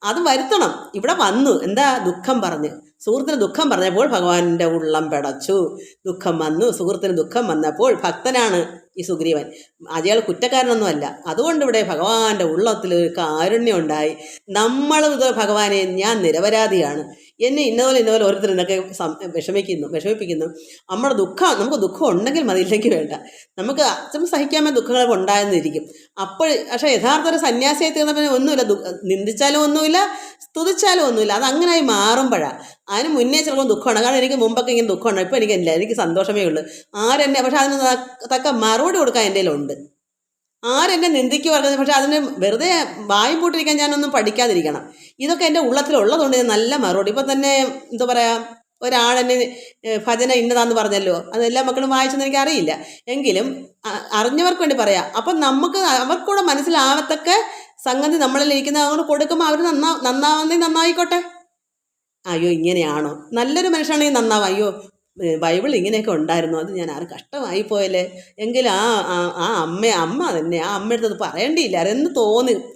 അത് വരുത്തണം. ഇവിടെ വന്നു എന്താ? ദുഃഖം പറഞ്ഞ് സുഹൃത്തിന് ദുഃഖം പറഞ്ഞപ്പോൾ ഭഗവാന്റെ ഉള്ളം പെടച്ചു. ദുഃഖം വന്നു. സുഹൃത്തിന് ദുഃഖം വന്നപ്പോൾ ഭക്തനാണ് ഈ സുഗ്രീവൻ, അയാൾ കുറ്റക്കാരനൊന്നുമല്ല. അതുകൊണ്ട് ഇവിടെ ഭഗവാന്റെ ഉള്ളത്തിൽ ഒരു കാരുണ്യം ഉണ്ടായി. നമ്മളും ഇത് ഭഗവാനെ ഞാൻ നിരപരാധിയാണ്, എന്നെ ഇന്നപോലെ ഓരോരുത്തർ ഇന്നൊക്കെ വിഷമിപ്പിക്കുന്നു. നമ്മുടെ നമുക്ക് ദുഃഖം ഉണ്ടെങ്കിൽ മതി, ഇല്ലെങ്കിൽ വേണ്ട. നമുക്ക് അച്ഛൻ സഹിക്കാമേ ദുഃഖങ്ങളൊക്കെ ഉണ്ടായെന്നിരിക്കും. അപ്പോൾ പക്ഷേ യഥാർത്ഥ ഒരു സന്യാസിയായി തീർന്നപ്പോൾ ഒന്നുമില്ല, നിന്ദിച്ചാലും ഒന്നുമില്ല, സ്തുതിച്ചാലും ഒന്നുമില്ല. അത് അങ്ങനായി മാറുമ്പോഴാണ്. അതിന് മുന്നേ ചിലപ്പോൾ ദുഃഖമാണ്. കാരണം എനിക്ക് മുമ്പൊക്കെ ഇങ്ങനെ ദുഃഖമുണ്ട്, ഇപ്പോൾ എനിക്കില്ല, എനിക്ക് സന്തോഷമേ ഉള്ളൂ. ആരെന്നെ പക്ഷെ അതിന് തക്ക മറുപടി കൊടുക്കാൻ എൻ്റെ കയ്യിലുണ്ട്. ആരെന്നെ നിന്ദിക്കുക പറഞ്ഞത്, പക്ഷെ അതിന് വെറുതെ വായും പൂട്ടിരിക്കാൻ ഞാനൊന്നും പഠിക്കാതിരിക്കണം. ഇതൊക്കെ എൻ്റെ ഉള്ളത്തിലുള്ളതുകൊണ്ട് നല്ല മറുപടി. ഇപ്പം തന്നെ എന്താ പറയുക, ഒരാളെന്നെ ഭജന ഇന്നതാന്ന് പറഞ്ഞല്ലോ, അത് എല്ലാ മക്കളും വായിച്ചെന്ന് എനിക്ക് അറിയില്ല, എങ്കിലും അറിഞ്ഞവർക്ക് വേണ്ടി പറയാം. അപ്പം നമുക്ക് അവർക്കൂടെ മനസ്സിലാവത്തക്ക സംഗതി നമ്മളിൽ ഇരിക്കുന്ന അതുകൊണ്ട് കൊടുക്കുമ്പോൾ അവർ നന്നാവുന്നെങ്കിൽ നന്നായിക്കോട്ടെ. അയ്യോ ഇങ്ങനെയാണോ, നല്ലൊരു മനുഷ്യനാണെങ്കിൽ നന്നാവും. അയ്യോ ബൈബിൾ ഇങ്ങനെയൊക്കെ ഉണ്ടായിരുന്നു, അത് ഞാൻ ആരും കഷ്ടമായി പോയല്ലേ, എങ്കിൽ ആ അമ്മ തന്നെ ആ അമ്മയുടെ അടുത്ത് പറയേണ്ടിയില്ല എന്ന്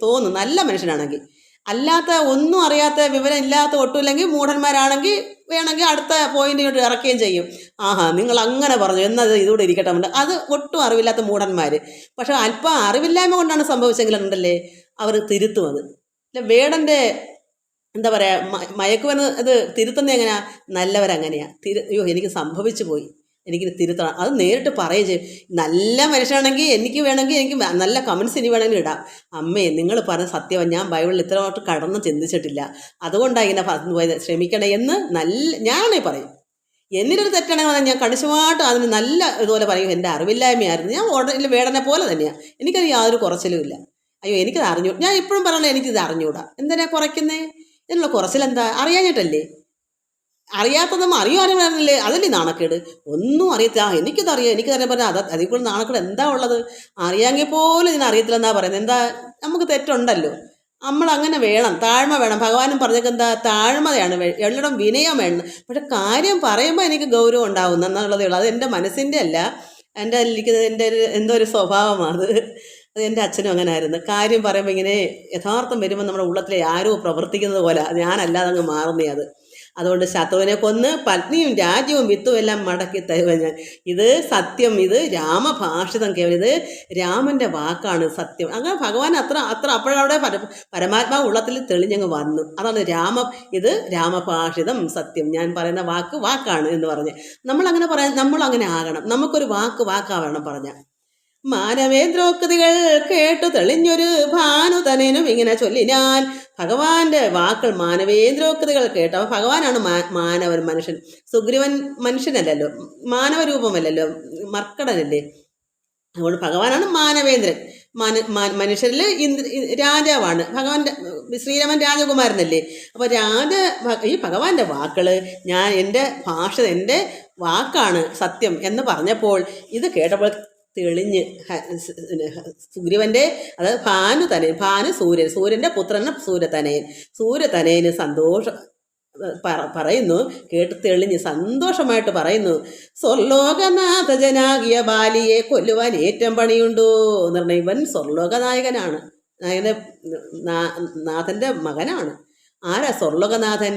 തോന്നും നല്ല മനുഷ്യനാണെങ്കിൽ. അല്ലാത്ത ഒന്നും അറിയാത്ത വിവരം ഇല്ലാത്ത ഒട്ടുമില്ലെങ്കിൽ മൂഢന്മാരാണെങ്കിൽ വേണമെങ്കിൽ അടുത്ത പോയിന്റിലോട്ട് ഇറക്കുകയും ചെയ്യും. ആഹാ നിങ്ങൾ അങ്ങനെ പറഞ്ഞു എന്നത് ഇതുകൂടെ ഇരിക്കട്ടെ, അത് ഒട്ടും അറിവില്ലാത്ത മൂഢന്മാർ. പക്ഷെ അല്പം അറിവില്ലായ്മ കൊണ്ടാണ് സംഭവിച്ചെങ്കിലുണ്ടല്ലേ അവർ തിരുത്തും. അത് അല്ല വേടൻ്റെ എന്താ പറയുക, മയക്കുമരുന്ന് അത് തിരുത്തുന്നത് എങ്ങനെയാ? നല്ലവരങ്ങനെയാണ് അയ്യോ എനിക്ക് സംഭവിച്ചു പോയി, എനിക്കിത് തിരുത്തണം, അത് നേരിട്ട് പറയുകയും ചെയ്യും. നല്ല മനുഷ്യനാണെങ്കിൽ എനിക്ക് വേണമെങ്കിൽ എനിക്ക് നല്ല കമൻസ് ഇനി വേണമെങ്കിൽ ഇടാം. അമ്മേ നിങ്ങൾ പറഞ്ഞ സത്യമാണ്, ഞാൻ ബൈബിളിൽ ഇത്രമായിട്ട് കടന്ന് ചിന്തിച്ചിട്ടില്ല, അതുകൊണ്ടാണ് ഇങ്ങനെ പറഞ്ഞു പോയത്, ക്ഷമിക്കണേ എന്ന് ഞാനാണേ പറയും. എന്നിട്ടൊരു തെറ്റാണെങ്കിൽ ഞാൻ കണിശമായിട്ട് അതിന് നല്ല ഇതുപോലെ പറയും, എൻ്റെ അറിവില്ലായ്മയായിരുന്നു, ഞാൻ ഉടനെ വേടനെ പോലെ തന്നെയാണ്, എനിക്കത് യാതൊരു കുറച്ചിലും ഇല്ല. അയ്യോ എനിക്കത് അറിഞ്ഞു, ഞാൻ ഇപ്പോഴും പറയണേ എനിക്കിത് അറിഞ്ഞൂടാ, എന്തിനാ കുറയ്ക്കുന്നേ? ഇതിനുള്ള കുറച്ചിലെന്താ? അറിയാഞ്ഞിട്ടല്ലേ? അറിയാത്തതും അറിയാറില്ലേ, അതല്ലേ നാണക്കേട്. ഒന്നും അറിയത്തില്ല, എനിക്കതറിയാം പറഞ്ഞാൽ അതിൽ കൂടുതൽ നാണക്കേട് എന്താ ഉള്ളത്? അറിയാമെങ്കിൽ പോലും ഇതിനറിയത്തില്ലെന്നാ പറയുന്നത്. എന്താ, നമുക്ക് തെറ്റുണ്ടല്ലോ. നമ്മളങ്ങനെ വേണം, താഴ്മ വേണം. ഭഗവാനും പറഞ്ഞേക്ക് എന്താ, താഴ്മയാണ് എല്ലാം, വിനയം വേണം. പക്ഷെ കാര്യം പറയുമ്പോൾ എനിക്ക് ഗൗരവം ഉണ്ടാവും എന്നുള്ളതേ ഉള്ളൂ. അത് എൻ്റെ മനസ്സിൻ്റെ അല്ല, എൻ്റെ ഇരിക്കുന്നത് എൻ്റെ എന്തോ ഒരു സ്വഭാവമാണ്. അത് എൻ്റെ അച്ഛനും അങ്ങനെ ആയിരുന്നു. കാര്യം പറയുമ്പോൾ ഇങ്ങനെ യഥാർത്ഥം വരുമ്പോൾ നമ്മുടെ ഉള്ളത്തിലെ ആരോ പ്രവർത്തിക്കുന്നത് പോലെ ഞാനല്ലാതെ അങ്ങ് മാറുന്നേ. അതുകൊണ്ട് ശത്രുവിനെ കൊന്ന് പത്നിയും രാജ്യവും വിത്തും എല്ലാം മടക്കി തരുക ഞാൻ. ഇത് സത്യം, ഇത് രാമഭാഷിതം, കേവലം ഇത് രാമൻ്റെ വാക്കാണ് സത്യം. അങ്ങനെ ഭഗവാൻ അത്ര അപ്പോഴവിടെ പരമാത്മാവ് ഉള്ളത്തിൽ തെളിഞ്ഞങ്ങ് വന്നു. അതാണ് ഇത് രാമഭാഷിതം സത്യം, ഞാൻ പറയുന്ന വാക്കാണ് എന്ന് പറഞ്ഞ് നമ്മളങ്ങനെ പറയാൻ, നമ്മളങ്ങനെ ആകണം. നമുക്കൊരു വാക്കാവണം പറഞ്ഞ. മാനവേന്ദ്രോക്തികൾ കേട്ടു തെളിഞ്ഞൊരു ഭാനുതനും ഇങ്ങനെ ചൊല്ലിനാൽ. ഭഗവാന്റെ വാക്കുകൾ മാനവേന്ദ്രോക്തികൾ കേട്ടു. അപ്പോൾ ഭഗവാനാണ് മാനവൻ, മനുഷ്യൻ. സുഗ്രീവൻ മനുഷ്യനല്ലല്ലോ, മാനവരൂപമല്ലല്ലോ, മർക്കടനല്ലേ. അതുകൊണ്ട് ഭഗവാനാണ് മാനവേന്ദ്രൻ. മനുഷ്യരിൽ രാജാവാണ് ഭഗവാന്റെ. ശ്രീരാമൻ രാജകുമാരനല്ലേ. അപ്പോൾ ഈ ഭഗവാന്റെ വാക്കുകൾ എൻ്റെ എൻ്റെ വാക്കാണ് സത്യം എന്ന് പറഞ്ഞപ്പോൾ ഇത് കേട്ടപ്പോൾ തെളിഞ്ഞ് സുഗ്രീവൻ്റെ, അതായത് ഭാനു സൂര്യൻ്റെ പുത്രന് സൂര്യതനയന് സന്തോഷം പറയുന്നു. കേട്ട് തെളിഞ്ഞ് സന്തോഷമായിട്ട് പറയുന്നു, സ്വർലോകനാഥജനാകിയ ബാലിയെ കൊല്ലുവാൻ ഏറ്റവും പണിയുണ്ടോ എന്ന് പറഞ്ഞാൽ ഇവൻ സ്വർലോക നായകനാണ്, നാഥൻ്റെ മകനാണ്. ആരാ സ്വർലോകനാഥൻ?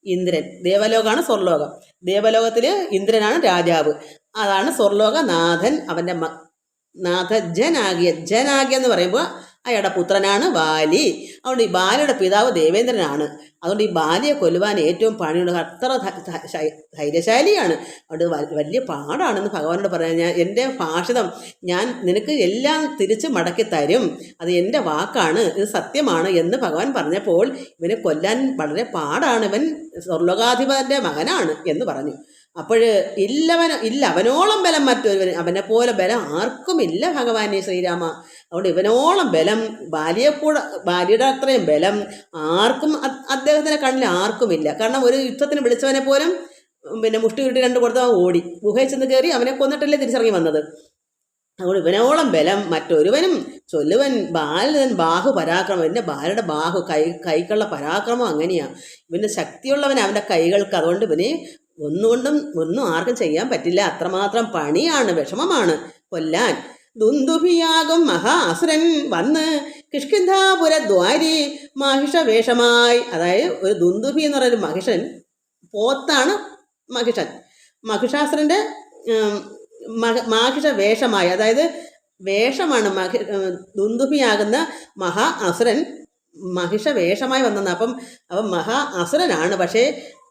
ഇന്ദ്രൻ. ദേവലോകമാണ് സ്വർലോകം. ദേവലോകത്തിൽ ഇന്ദ്രനാണ് രാജാവ്, അതാണ് സ്വർലോകനാഥൻ. അവൻ്റെ ജനാകിയ എന്ന് പറയുമ്പോൾ അയാളുടെ പുത്രനാണ് ബാലി. അതുകൊണ്ട് ഈ ബാലിയുടെ പിതാവ് ദേവേന്ദ്രനാണ്. അതുകൊണ്ട് ഈ ബാലിയെ കൊല്ലുവാൻ ഏറ്റവും പണിയുള്ള അത്ര ധൈര്യശാലിയാണ്. അതുകൊണ്ട് വലിയ പാടാണെന്ന് ഭഗവാനോട് പറയാൻ. എൻ്റെ ഭാഷിതം ഞാൻ നിനക്ക് എല്ലാം തിരിച്ച് മടക്കി തരും, അത് എൻ്റെ വാക്കാണ്, ഇത് സത്യമാണ് എന്ന് ഭഗവാൻ പറഞ്ഞപ്പോൾ ഇവനെ കൊല്ലാൻ വളരെ പാടാണ്, ഇവൻ സ്വർലോകാധിപന്റെ മകനാണ് എന്ന് പറഞ്ഞു. അപ്പോൾ ഇല്ല അവനോളം ബലം മറ്റൊരുവന്, അവനെ പോലെ ബലം ആർക്കുമില്ല ഭഗവാനെ ശ്രീരാമ. അതുകൊണ്ട് ഇവനോളം ബലം ഭാര്യയുടെ അത്രയും ബലം ആർക്കും അദ്ദേഹത്തിൻ്റെ കണ്ണിൽ ആർക്കുമില്ല. കാരണം ഒരു യുദ്ധത്തിന് വിളിച്ചവനെ പോലും പിന്നെ മുഷ്ടി കിട്ടി രണ്ട് കൊടുത്ത് അവൻ ഓടി ഗുഹയിൽ ചെന്ന് കയറി അവനെ കൊന്നിട്ടല്ലേ തിരിച്ചിറങ്ങി വന്നത്. അതുകൊണ്ട് ഇവനോളം ബലം മറ്റൊരുവനും ചൊല്ലുവൻ ബാലൻ ബാഹു പരാക്രമം. ഇവൻ്റെ ബാലയുടെ ബാഹു കൈക്കുള്ള പരാക്രമം അങ്ങനെയാണ്. ഇവൻ്റെ ശക്തിയുള്ളവൻ അവൻ്റെ കൈകൾക്ക്. അതുകൊണ്ട് ഇവനെ ഒന്നും ആർക്കും ചെയ്യാൻ പറ്റില്ല. അത്രമാത്രം പണിയാണ്, വിഷമമാണ് കൊല്ലാൻ. ദുന്ദുഭിയാകും മഹാസുരൻ വന്ന് കിഷ്കിന്ധാപുര ദ്വാരി മഹിഷവേഷമായി. അതായത് ഒരു ദുന്ദുഭി എന്ന് പറയുന്ന മഹിഷൻ, പോത്താണ് മഹിഷൻ. മഹിഷാസുരൻ്റെ മാഹിഷ വേഷമായി, അതായത് വേഷമാണ് ദുന്ദുഭിയാകുന്ന മഹാ അസുരൻ മഹിഷ വേഷമായി വന്നത്. അപ്പം മഹാ അസുരനാണ്. പക്ഷേ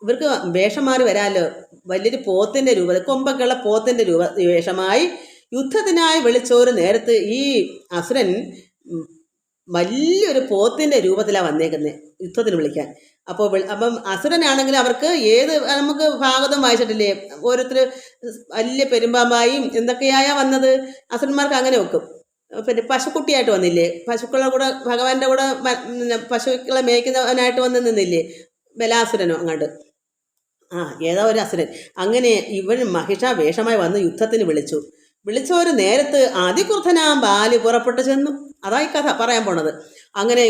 ഇവർക്ക് വേഷം മാറി വരാമല്ലോ. വലിയൊരു പോത്തിൻ്റെ കൊമ്പൊക്കെയുള്ള പോത്തിൻ്റെ വേഷമായി യുദ്ധത്തിനായി വിളിച്ചൊരു നേരത്ത് ഈ അസുരൻ വലിയൊരു പോത്തിൻ്റെ രൂപത്തിലാണ് വന്നേക്കുന്നത് യുദ്ധത്തിന് വിളിക്കാൻ. അപ്പം അസുരനാണെങ്കിൽ അവർക്ക് നമുക്ക് ഭാഗവതം വായിച്ചിട്ടില്ലേ, ഓരോരുത്തർ വലിയ പെരുമ്പാമ്പായും എന്തൊക്കെയായാ വന്നത്. അസുരന്മാർക്ക് അങ്ങനെ വെക്കും. പിന്നെ പശുക്കുട്ടിയായിട്ട് വന്നില്ലേ, പശുക്കളുടെ കൂടെ ഭഗവാന്റെ കൂടെ പശുക്കളെ മേയ്ക്കുന്നവനായിട്ട് വന്ന് നിന്നില്ലേ ബലാസുരനോ അങ്ങോട്ട്. ഏതോ ഒരു അസുരൻ. അങ്ങനെ ഇവൻ മഹിഷാവേഷമായി വന്ന് യുദ്ധത്തിന് വിളിച്ചൊരു നേരത്ത് അതിക്രുദ്ധനാം ബാലി പുറപ്പെട്ടു ചെന്നു. അതായി കഥ പറയാൻ പോണത്. അങ്ങനെ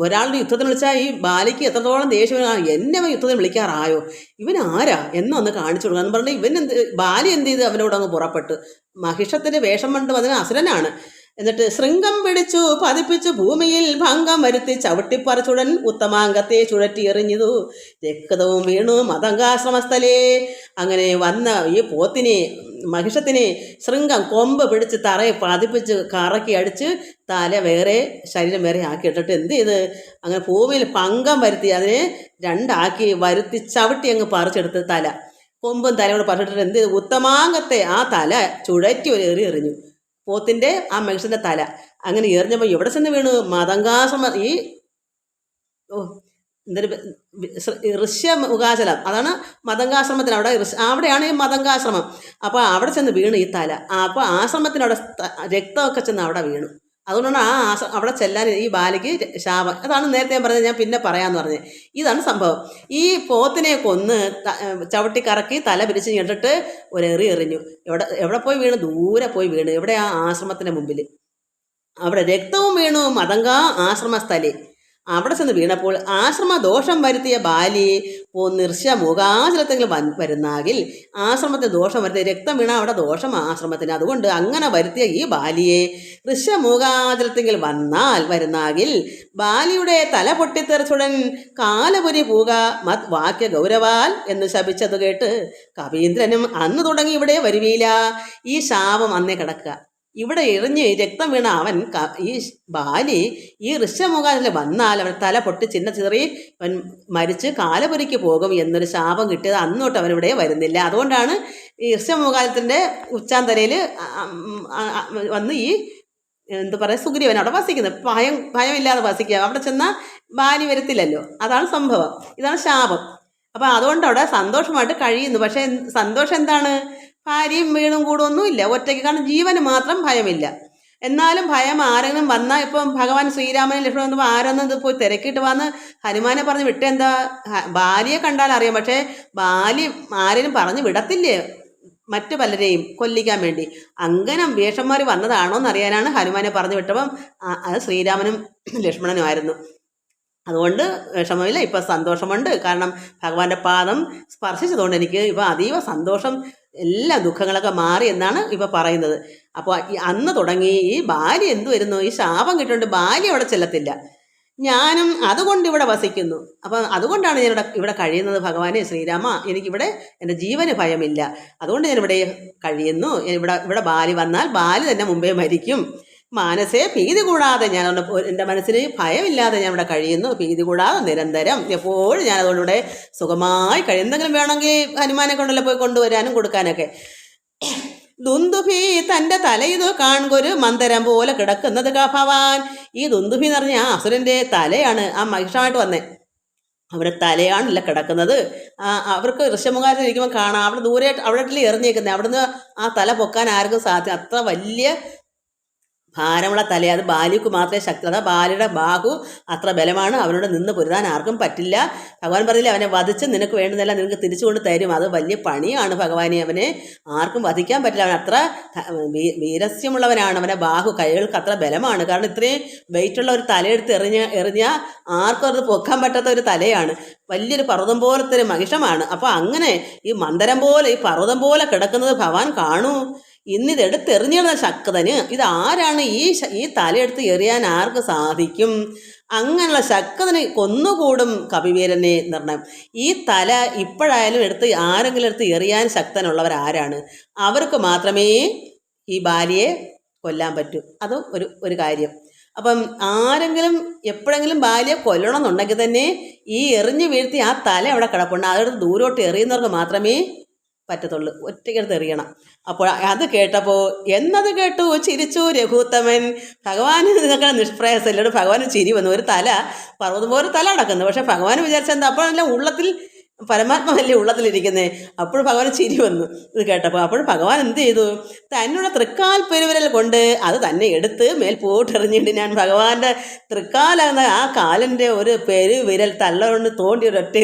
ഒരാളുടെ യുദ്ധത്തിന് വിളിച്ചാൽ ഈ ബാലിക്ക് എത്രത്തോളം ദേഷ്യം, എന്നെ യുദ്ധത്തിന് വിളിക്കാറായോ, ഇവൻ ആരാ എന്നൊന്ന് കാണിച്ചു കൊടുക്കുക എന്ന് പറഞ്ഞിട്ട് ബാലി എന്ത് ചെയ്ത് അവനോട് അങ്ങ് പുറപ്പെട്ടു. മഹിഷത്തിൻ്റെ വേഷം കൊണ്ട് വന്ന അസുരനാണ്. എന്നിട്ട് ശൃംഗം പിടിച്ചു പതിപ്പിച്ചു ഭൂമിയിൽ ഭംഗം വരുത്തി ചവിട്ടിപ്പറിച്ചുടൻ ഉത്തമാംഗത്തെ ചുഴറ്റി എറിഞ്ഞതു. രക്തവും വീണു മതങ്കാശ്രമസ്ഥലേ. അങ്ങനെ വന്ന ഈ പോത്തിനെ മഹിഷത്തിനെ ശൃംഗം കൊമ്പ് പിടിച്ച് തറയെ പതിപ്പിച്ച് കറക്കി അടിച്ച് തല വേറെ ശരീരം വേറെ ആക്കി ഇട്ടിട്ട് എന്ത് ചെയ്ത് അങ്ങനെ ഭൂമിയിൽ ഭംഗം വരുത്തി അതിനെ രണ്ടാക്കി വരുത്തി ചവിട്ടി അങ്ങ് പറിച്ചെടുത്ത് കൊമ്പും തലയോട് പറിച്ചിട്ടിട്ട് എന്ത് ചെയ്ത് ഉത്തമാംഗത്തെ ആ തല ചുഴറ്റി ഒരു എറിഞ്ഞു. പോത്തിൻ്റെ ആ മനുഷ്യൻ്റെ തല അങ്ങനെ എറിഞ്ഞപ്പോൾ എവിടെ ചെന്ന് വീണു? മതങ്കാശ്രമം. ഈ ഋഷ്യമുഖാചലം, അതാണ് മതങ്കാശ്രമത്തിന് അവിടെയാണ് ഈ മതങ്കാശ്രമം. അപ്പോൾ അവിടെ ചെന്ന് വീണു ഈ തല. അപ്പോൾ ആശ്രമത്തിനവിടെ രക്തമൊക്കെ ചെന്ന് അവിടെ വീണു. അതുകൊണ്ടാണ് അവിടെ ചെല്ലാൻ ഈ ബാലിക്ക് ശാപം. അതാണ് നേരത്തെ ഞാൻ പറഞ്ഞത്, ഞാൻ പിന്നെ പറയാമെന്ന് പറഞ്ഞത്. ഇതാണ് സംഭവം. ഈ പോത്തിനെ കൊന്ന് ചവിട്ടി കറക്കി തല പിരിച്ച് ഞെട്ടിട്ട് ഒരു എറിഞ്ഞു. എവിടെ പോയി വീണു? ദൂരെ പോയി വീണു. എവിടെ? ആ ആശ്രമത്തിൻ്റെ മുമ്പിൽ. അവിടെ രക്തവും വീണു മതങ്കാ ആശ്രമസ്ഥലി. അവിടെ ചെന്ന് വീണപ്പോൾ ആശ്രമ ദോഷം വരുത്തിയ ബാലി നിർശ്യമുഖാചലത്തെങ്കിലും വരുന്നാകിൽ ആശ്രമത്തിന് ദോഷം വരുത്തിയ രക്തം വീണ അവിടെ ദോഷം ആശ്രമത്തിന്. അതുകൊണ്ട് അങ്ങനെ വരുത്തിയ ഈ ബാലിയെ ഋഷ്യമുഖാചലത്തെങ്കിൽ വരുന്നാകിൽ ബാലിയുടെ തല പൊട്ടിത്തെറിച്ചുടൻ കാലപുരി പൂക മത് വാക്യ ഗൗരവാൽ എന്ന് ശപിച്ചത് കേട്ട് കവീന്ദ്രനും അന്ന് തുടങ്ങി ഇവിടെ വരുവീല. ഈ ശാപം അന്നേ കിടക്കുക. ഇവിടെ എറിഞ്ഞ് രക്തം വീണ അവൻ ഈ ബാലി ഈ ഋഷ്യമുഖാചലത്തിൽ വന്നാൽ അവൻ തല പൊട്ടി ചിതറി അവൻ മരിച്ച് കാലപുരിക്ക് പോകും എന്നൊരു ശാപം കിട്ടിയത് അന്നോട്ട് അവനിവിടെ വരുന്നില്ല. അതുകൊണ്ടാണ് ഈ ഋഷ്യമുഖാചലത്തിൻ്റെ ഉച്ചാന്തരയിൽ വന്ന് ഈ എന്താ പറയുക സുഗ്രീവൻ അവിടെ വസിക്കുന്നത്. ഭയമില്ലാതെ വസിക്കുക. അവിടെ ചെന്നാൽ ബാലി വരത്തില്ലല്ലോ. അതാണ് സംഭവം. ഇതാണ് ശാപം. അപ്പം അതുകൊണ്ട് അവിടെ സന്തോഷമായിട്ട് കഴിയുന്നു. പക്ഷേ സന്തോഷം എന്താണ്? ഭാര്യയും വീണും കൂടൊന്നുമില്ല, ഒറ്റയ്ക്ക്. കാരണം ജീവന് മാത്രം ഭയമില്ല. എന്നാലും ഭയം ആരെങ്കിലും വന്നാൽ, ഇപ്പം ഭഗവാൻ ശ്രീരാമനും ലക്ഷ്മണൻ വന്നപ്പോൾ ആരൊന്നും ഇത് പോയി തിരക്കിയിട്ട് വന്ന് ഹനുമാനെ പറഞ്ഞ് വിട്ടെന്താ? ഭാര്യയെ കണ്ടാൽ അറിയാം. പക്ഷേ ബാലി ആരെയും പറഞ്ഞ് വിടത്തില്ലേ മറ്റു പലരെയും കൊല്ലിക്കാൻ വേണ്ടി. അങ്ങനെ വേഷന്മാർ വന്നതാണോ എന്നറിയാനാണ് ഹനുമാനെ പറഞ്ഞു വിട്ടപ്പം അത് ശ്രീരാമനും ലക്ഷ്മണനും ആയിരുന്നു. അതുകൊണ്ട് വിഷമമില്ല, ഇപ്പം സന്തോഷമുണ്ട്. കാരണം ഭഗവാന്റെ പാദം സ്പർശിച്ചതുകൊണ്ട് എനിക്ക് ഇപ്പം അതീവ സന്തോഷം, എല്ലാ ദുഃഖങ്ങളൊക്കെ മാറി എന്നാണ് ഇപ്പം പറയുന്നത്. അപ്പോൾ അന്ന് തുടങ്ങി ഈ ബാലി എന്തു വരുന്നു? ഈ ശാപം കിട്ടുകൊണ്ട് ബാലി അവിടെ ചെല്ലത്തില്ല. ഞാനും അതുകൊണ്ട് ഇവിടെ വസിക്കുന്നു. അപ്പം അതുകൊണ്ടാണ് ഞാൻ ഇവിടെ കഴിയുന്നത്. ഭഗവാനെ ശ്രീരാമ, എനിക്കിവിടെ എൻ്റെ ജീവന് ഭയമില്ല. അതുകൊണ്ട് ഞാനിവിടെ കഴിയുന്നു. ഇവിടെ ബാലി വന്നാൽ ബാലി തന്നെ മുമ്പേ മരിക്കും. മാനസേ ഭീതി കൂടാതെ ഞാൻ എൻ്റെ മനസ്സിന് ഭയമില്ലാതെ ഞാൻ ഇവിടെ കഴിയുന്നു. ഭീതി കൂടാതെ നിരന്തരം എപ്പോഴും ഞാൻ അതുകൊണ്ട് ഇവിടെ സുഖമായി കഴിയും. എന്തെങ്കിലും വേണമെങ്കിൽ ഹനുമാനെ കൊണ്ടല്ലേ പോയി കൊണ്ടുവരാനും കൊടുക്കാനൊക്കെ. ദുന്ദുഭി തൻ്റെ തലയിതു കാണുകൊരു മന്ദരം പോലെ കിടക്കുന്നത് ഭവാൻ. ഈ ദുന്ദുഭി എന്ന് പറഞ്ഞ ആ അസുരൻ്റെ തലയാണ് ആ മഹിഷമായിട്ട് വന്നേ. അവിടെ തലയാണല്ല കിടക്കുന്നത്. അവർക്ക് ഋഷ്യമുഖാരത്തിൽ ഇരിക്കുമ്പോൾ കാണാം അവിടെ ദൂരെ അവിടെ എറിഞ്ഞേക്കുന്നത്. അവിടുന്ന് ആ തല പൊക്കാൻ ആർക്കും സാധ്യത അത്ര വലിയ ഭാരമുള്ള തല. അത് ബാലിക്ക് മാത്രമേ ശക്തി. അതാ ബാലിയുടെ ബാഹു അത്ര ബലമാണ്. അവനോട് നിന്ന് പൊരുതാൻ ആർക്കും പറ്റില്ല. ഭഗവാൻ പറഞ്ഞില്ല അവനെ വധിച്ച് നിനക്ക് വേണ്ടുന്നില്ല നിനക്ക് തിരിച്ചു കൊണ്ട് തരും. അത് വലിയ പണിയാണ് ഭഗവാനെ. അവനെ ആർക്കും വധിക്കാൻ പറ്റില്ല. അവൻ അത്ര വീരസ്യമുള്ളവനാണ്. അവനെ ബാഹു കൈകൾക്ക് അത്ര ബലമാണ്. കാരണം ഇത്രയും വെയിറ്റുള്ള ഒരു തലയെടുത്ത് എറിഞ്ഞാൽ ആർക്കും അത് പൊക്കാൻ പറ്റാത്ത ഒരു തലയാണ്. വലിയൊരു പർവ്വതം പോലത്തെ ഒരു മഹിഷമാണ്. അപ്പോൾ അങ്ങനെ ഈ മന്ദരം പോലെ ഈ പർവ്വതം പോലെ കിടക്കുന്നത് ഭഗവാൻ കാണൂ. ഇന്നിതെടുത്തെറിഞ്ഞിടുന്ന ശക്തന് ഇതാരാണ്? ഈ തലയെടുത്ത് എറിയാൻ ആർക്ക് സാധിക്കും? അങ്ങനെയുള്ള ശക്തന് കൊന്നുകൂടും കപിവീരനെ നിർണയം. ഈ തല ഇപ്പോഴായാലും ആരെങ്കിലും എടുത്ത് എറിയാൻ ശക്തനുള്ളവരാരാണ്? അവർക്ക് മാത്രമേ ഈ ബാലിയെ കൊല്ലാൻ പറ്റൂ. അത് ഒരു കാര്യം. അപ്പം ആരെങ്കിലും എപ്പോഴെങ്കിലും ബാലിയെ കൊല്ലണമെന്നുണ്ടെങ്കിൽ തന്നെ ഈ എറിഞ്ഞു വീഴ്ത്തി ആ തല അവിടെ കിടപ്പുണ്ട്. അതെടുത്ത് ദൂരോട്ട് എറിയുന്നവർക്ക് മാത്രമേ പറ്റത്തുള്ളൂ. ഒറ്റയ്ക്കെടുത്ത് എറിയണം. അപ്പോൾ അത് കേട്ടപ്പോൾ എന്നത് കേട്ടു ചിരിച്ചു രഘുത്തമൻ. ഭഗവാൻ ഇതൊക്കെ നിഷ്പ്രയാസമല്ലോട് ഭഗവാന് ചിരി വന്നു. ഒരു തല പർവ്വതം പോലെ തല അടക്കുന്നു. പക്ഷെ ഭഗവാൻ വിചാരിച്ചെന്താ അപ്പോഴെല്ലാം ഉള്ളത്തിൽ പരമാത്മല്ലേ ഉള്ളത്തിലിരിക്കുന്നത്. അപ്പോൾ ഭഗവാൻ ചിരി വന്നു ഇത് കേട്ടപ്പോൾ. അപ്പോൾ ഭഗവാൻ എന്ത് ചെയ്തു? തന്നോട് തൃക്കാൽ പെരുവിരൽ കൊണ്ട് അത് തന്നെ എടുത്ത് മേൽ പോട്ടെറിഞ്ഞിട്ട് ഞാൻ ഭഗവാന്റെ തൃക്കാലെന്ന ആ കാലിൻ്റെ ഒരു പെരുവിരൽ തള്ളകൊണ്ട് തോണ്ടി ഒരൊറ്റ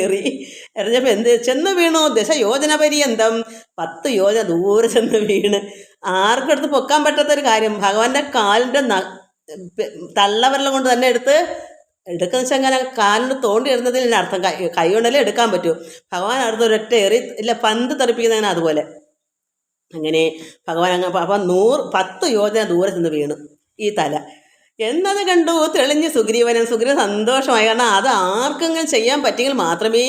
എറിഞ്ഞപ്പോൾ എന്ത് ചെന്ന് വീണു? ദശയോജന പര്യന്തം 10 യോജന ദൂരെ ചെന്ന് വീണ്. ആർക്കും എടുത്ത് പൊക്കാൻ പറ്റാത്തൊരു കാര്യം. ഭഗവാന്റെ കാലിൻ്റെ തള്ളവിരൽ കൊണ്ട് തന്നെ എടുക്കുന്ന വെച്ചാൽ അങ്ങനെ കാലിന് തോണ്ടി ഇടുന്നതിൽ അർത്ഥം കൈ കൊണ്ടല്ലേ എടുക്കാൻ പറ്റൂ. ഭഗവാൻ അടുത്ത് ഒരൊറ്റ ഇല്ല പന്ത് തെറിപ്പിക്കുന്നതിന് അതുപോലെ. അങ്ങനെ ഭഗവാൻ അപ്പം 10 യോജന ദൂരെ ചെന്ന് വീണു ഈ തല. എന്നത് കണ്ടു തെളിഞ്ഞ് സുഗ്രീവനും. സുഗ്രീവൻ സന്തോഷമായി. കാരണം അത് ആർക്കെങ്കിലും ചെയ്യാൻ പറ്റിയെങ്കിൽ മാത്രമേ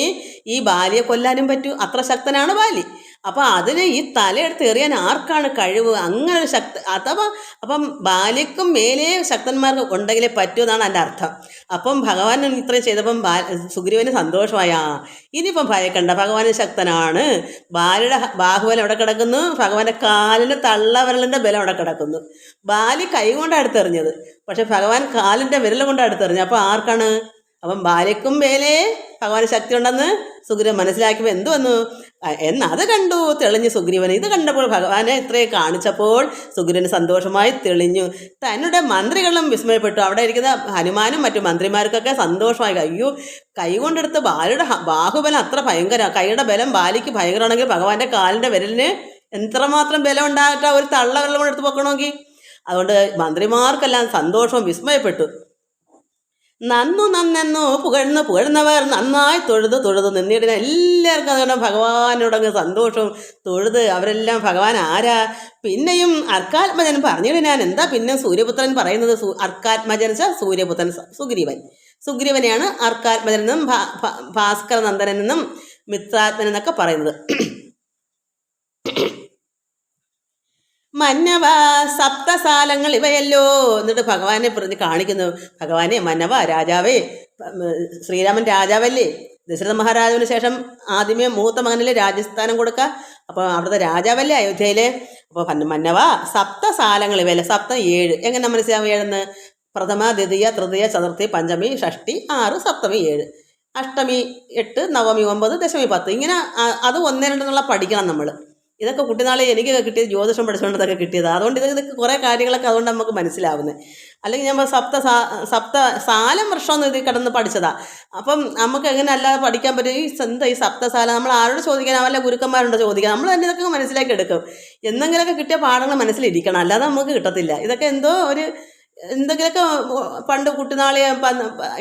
ഈ ബാലിയെ കൊല്ലാനും പറ്റൂ. അത്ര ശക്തനാണ് ബാലി. അപ്പം അതിന് ഈ തലയെടുത്ത് എറിയാൻ ആർക്കാണ് കഴിവ്? അങ്ങനെ ഒരു അപ്പം ബാലിക്കും മേലെ ശക്തന്മാർക്ക് ഉണ്ടെങ്കിലേ പറ്റൂ എന്നാണ് എൻ്റെ അർത്ഥം. അപ്പം ഭഗവാൻ ഇത്രയും ചെയ്തപ്പം സുഗ്രീവന് സന്തോഷമായ. ഇനിയിപ്പം ഭയക്കണ്ട, ഭഗവാൻ ശക്തനാണ്. ബാലിയുടെ ബാഹുബലം അവിടെ കിടക്കുന്നു. ഭഗവാന്റെ കാലിൻ്റെ തള്ളവിരലിൻ്റെ ബലം അവിടെ കിടക്കുന്നു. ബാലി കൈ കൊണ്ടാണ് എടുത്തെറിഞ്ഞത്. പക്ഷെ ഭഗവാൻ കാലിൻ്റെ വിരൽ കൊണ്ടാണ് എടുത്തെറിഞ്ഞത്. അപ്പോൾ ആർക്കാണ്? അപ്പം ബാലിക്കും മേലെ ഭഗവാന് ശക്തി ഉണ്ടെന്ന് സുഗ്രീവൻ മനസ്സിലാക്കിയപ്പോൾ എന്തു വന്നു? അത് കണ്ടു തെളിഞ്ഞു സുഗ്രീവൻ. ഇത് കണ്ടപ്പോൾ ഭഗവാനെ ഇത്രയും കാണിച്ചപ്പോൾ സുഗ്രീവന് സന്തോഷമായി തെളിഞ്ഞു. തന്നോട് മന്ത്രികളും വിസ്മയപ്പെട്ടു. അവിടെ ഇരിക്കുന്ന ഹനുമാനും മറ്റു മന്ത്രിമാർക്കൊക്കെ സന്തോഷമായി. അയ്യോ, കൈ കൊണ്ടെടുത്ത് ബാലിയുടെ ബാഹുബലം അത്ര ഭയങ്കര. കൈയുടെ ബലം ബാലിക്ക് ഭയങ്കരമാണെങ്കിൽ ഭഗവാന്റെ കാലിൻ്റെ വിരലിന് എത്രമാത്രം ബലം ഉണ്ടാകട്ടെ ഒരു തള്ളവിരലും കൊണ്ട് എടുത്ത് പൊക്കണമെങ്കിൽ. അതുകൊണ്ട് മന്ത്രിമാർക്കെല്ലാം സന്തോഷവും വിസ്മയപ്പെട്ടു. നന്നെന്നു പുകഴ്ന്നവർ നന്നായി തൊഴുതു നിന്നിടുന്ന എല്ലാവർക്കും അതുകൊണ്ട് ഭഗവാനോടങ്ങ് സന്തോഷവും തൊഴുത് അവരെല്ലാം ഭഗവാൻ ആരാ? പിന്നെയും അർക്കാത്മജൻ പറഞ്ഞിടാൻ എന്താ പിന്നെ സൂര്യപുത്രൻ പറയുന്നത്? അർക്കാത്മജൻ സൂര്യപുത്രൻ സുഗ്രീവനെയാണ് അർക്കാത്മജൻ എന്നും ഭാസ്കര നന്ദനൻ എന്നും മിത്രാത്മൻ എന്നൊക്കെ പറയുന്നത്. മന്നവ സപ്തസാലങ്ങൾ ഇവയല്ലോ. എന്നിട്ട് ഭഗവാനെ കാണിക്കുന്നു. ഭഗവാനെ മന്നവ രാജാവേ, ശ്രീരാമൻ രാജാവല്ലേ? ദശരഥ മഹാരാജാവിന് ശേഷം ആദ്യമേ മൂത്ത മകനല്ലേ രാജസ്ഥാനം കൊടുക്കുക. അപ്പോൾ അവിടുത്തെ രാജാവല്ലേ അയോധ്യയിലെ? അപ്പോൾ മന്നവ സപ്തസാലങ്ങൾ ഇവയല്ലേ? 7 എങ്ങനെ മനസ്സിലാവും? 7 പ്രഥമ ദ്വിതീയ തൃതീയ ചതുർത്ഥി പഞ്ചമി ഷഷ്ടി 6 സപ്തമി 7 അഷ്ടമി 8 നവമി 9 ദശമി 10 ഇങ്ങനെ അത് 1 2 എന്നുള്ള പഠിക്കണം നമ്മൾ. ഇതൊക്കെ കുട്ടിനാളെ എനിക്ക് കിട്ടിയത് ജ്യോതിഷം പഠിച്ചുകൊണ്ടതൊക്കെ കിട്ടിയത്. അതുകൊണ്ട് ഇതൊക്കെ കുറേ കാര്യങ്ങളൊക്കെ അതുകൊണ്ട് നമുക്ക് മനസ്സിലാവുന്നത്. അല്ലെങ്കിൽ ഞാൻ സപ്തസാലം വർഷം ഇത് കിടന്ന് പഠിച്ചതാണ്. അപ്പം നമുക്ക് എങ്ങനെ അല്ലാതെ പഠിക്കാൻ പറ്റും? ഈ സപ്തസാലം നമ്മൾ ആരോട് ചോദിക്കാൻ? വല്ല ഗുരുക്കന്മാരുണ്ടോ ചോദിക്കാൻ? നമ്മൾ തന്നെ ഇതൊക്കെ മനസ്സിലാക്കി എടുക്കും. എന്തെങ്കിലുമൊക്കെ കിട്ടിയ പാഠങ്ങൾ മനസ്സിലിരിക്കണം, അല്ലാതെ നമുക്ക് കിട്ടത്തില്ല. ഇതൊക്കെ എന്തെങ്കിലുമൊക്കെ പണ്ട് കുട്ടിനാളെ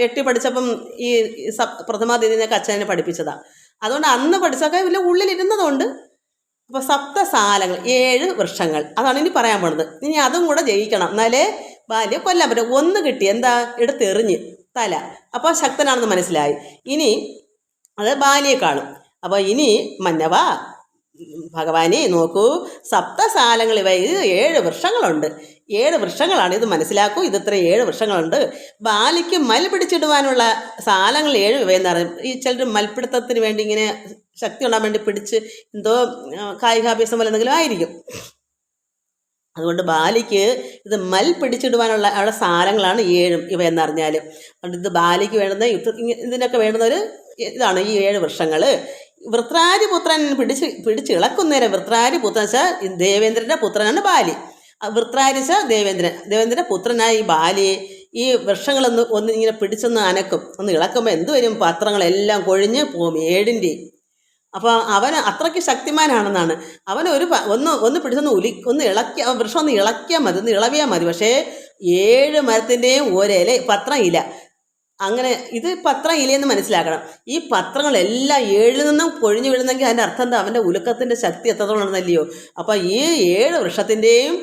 8 പഠിച്ചപ്പം ഈ പ്രഥമ ദിനൊക്കെ അച്ഛനെ പഠിപ്പിച്ചതാണ്. അതുകൊണ്ട് അന്ന് പഠിച്ചൊക്കെ വലിയ ഉള്ളിലിരുന്നതുകൊണ്ട്. അപ്പോൾ സപ്തസാലങ്ങൾ 7 വൃക്ഷങ്ങൾ അതാണ് ഇനി പറയാൻ പോണത്. ഇനി അതും കൂടെ ജയിക്കണം, എന്നാലേ ബാല്യം കൊല്ലാൻ പറ്റും. 1 കിട്ടി, എന്താ? എടുത്തെറിഞ്ഞ് തല. അപ്പോൾ ശക്തനാണെന്ന് മനസ്സിലായി. ഇനി അത് ബാലിയെ കാണും. അപ്പോൾ ഇനി മന്നവ ഭഗവാനെ നോക്കൂ, സപ്തസാലങ്ങൾ ഇവ. ഇത് 7 വൃക്ഷങ്ങളുണ്ട്. 7 വൃക്ഷങ്ങളാണ്, ഇത് മനസ്സിലാക്കൂ. ഇത് ഇത്ര 7 വൃക്ഷങ്ങളുണ്ട്. ബാലിക്ക് മൽ പിടിച്ചിടുവാനുള്ള സാലങ്ങൾ 7 ഇവയെന്ന് പറയും. ഈ ചിലർ മൽപ്പിടുത്തത്തിന് വേണ്ടി ഇങ്ങനെ ശക്തി ഉണ്ടാകാൻ വേണ്ടി പിടിച്ച് എന്തോ കായികാഭ്യാസം പോലെ എന്തെങ്കിലും ആയിരിക്കും. അതുകൊണ്ട് ബാലിക്ക് ഇത് പിടിച്ചിടുവാനുള്ള ഉള്ള സാധനങ്ങളാണ് ഏഴും ഇവ എന്നറിഞ്ഞാൽ. അതുകൊണ്ട് ഇത് ബാലിക്ക് വേണ്ടുന്ന ഇതിനൊക്കെ വേണ്ടുന്ന ഒരു ഇതാണ് ഈ 7 വൃക്ഷങ്ങൾ. വൃത്രാരിപുത്രൻ പിടിച്ചിളക്കുന്നേരം, വൃത്രാരിപുത്രൻ വെച്ചാൽ ദേവേന്ദ്രൻ്റെ പുത്രനാണ് ബാലി. വൃത്രാരിച്ച ദേവേന്ദ്രൻ്റെ പുത്രനായ ഈ ബാലിയെ ഈ വൃക്ഷങ്ങളൊന്ന് ഇങ്ങനെ പിടിച്ചൊന്ന് അനക്കും, ഒന്ന് ഇളക്കുമ്പോൾ എന്ത് വരും? പത്രങ്ങളെല്ലാം കൊഴിഞ്ഞ് പോകും, 7ൻ്റെയും. അപ്പോൾ അവന് അത്രയ്ക്ക് ശക്തിമാനാണെന്നാണ്. അവന് ഒന്ന് പിടിച്ചൊന്ന് ഒന്ന് ഇളക്കി, വൃക്ഷം ഒന്ന് ഇളക്കിയാൽ മതി, ഒന്ന് ഇളവിയാൽ മതി. പക്ഷേ 7 മരത്തിൻ്റെയും ഒരില, പത്രം ഇല, അങ്ങനെ ഇത് പത്രം ഇലയെന്ന് മനസ്സിലാക്കണം. ഈ പത്രങ്ങളെല്ലാം 7 നിന്നും കൊഴിഞ്ഞു വീഴുന്നെങ്കിൽ അതിൻ്റെ അർത്ഥം എന്താ? അവൻ്റെ ഉലുക്കത്തിൻ്റെ ശക്തി എത്രത്തോളം ഉണ്ടെന്നല്ലയോ. അപ്പോൾ ഈ 7 വൃക്ഷത്തിൻ്റെയും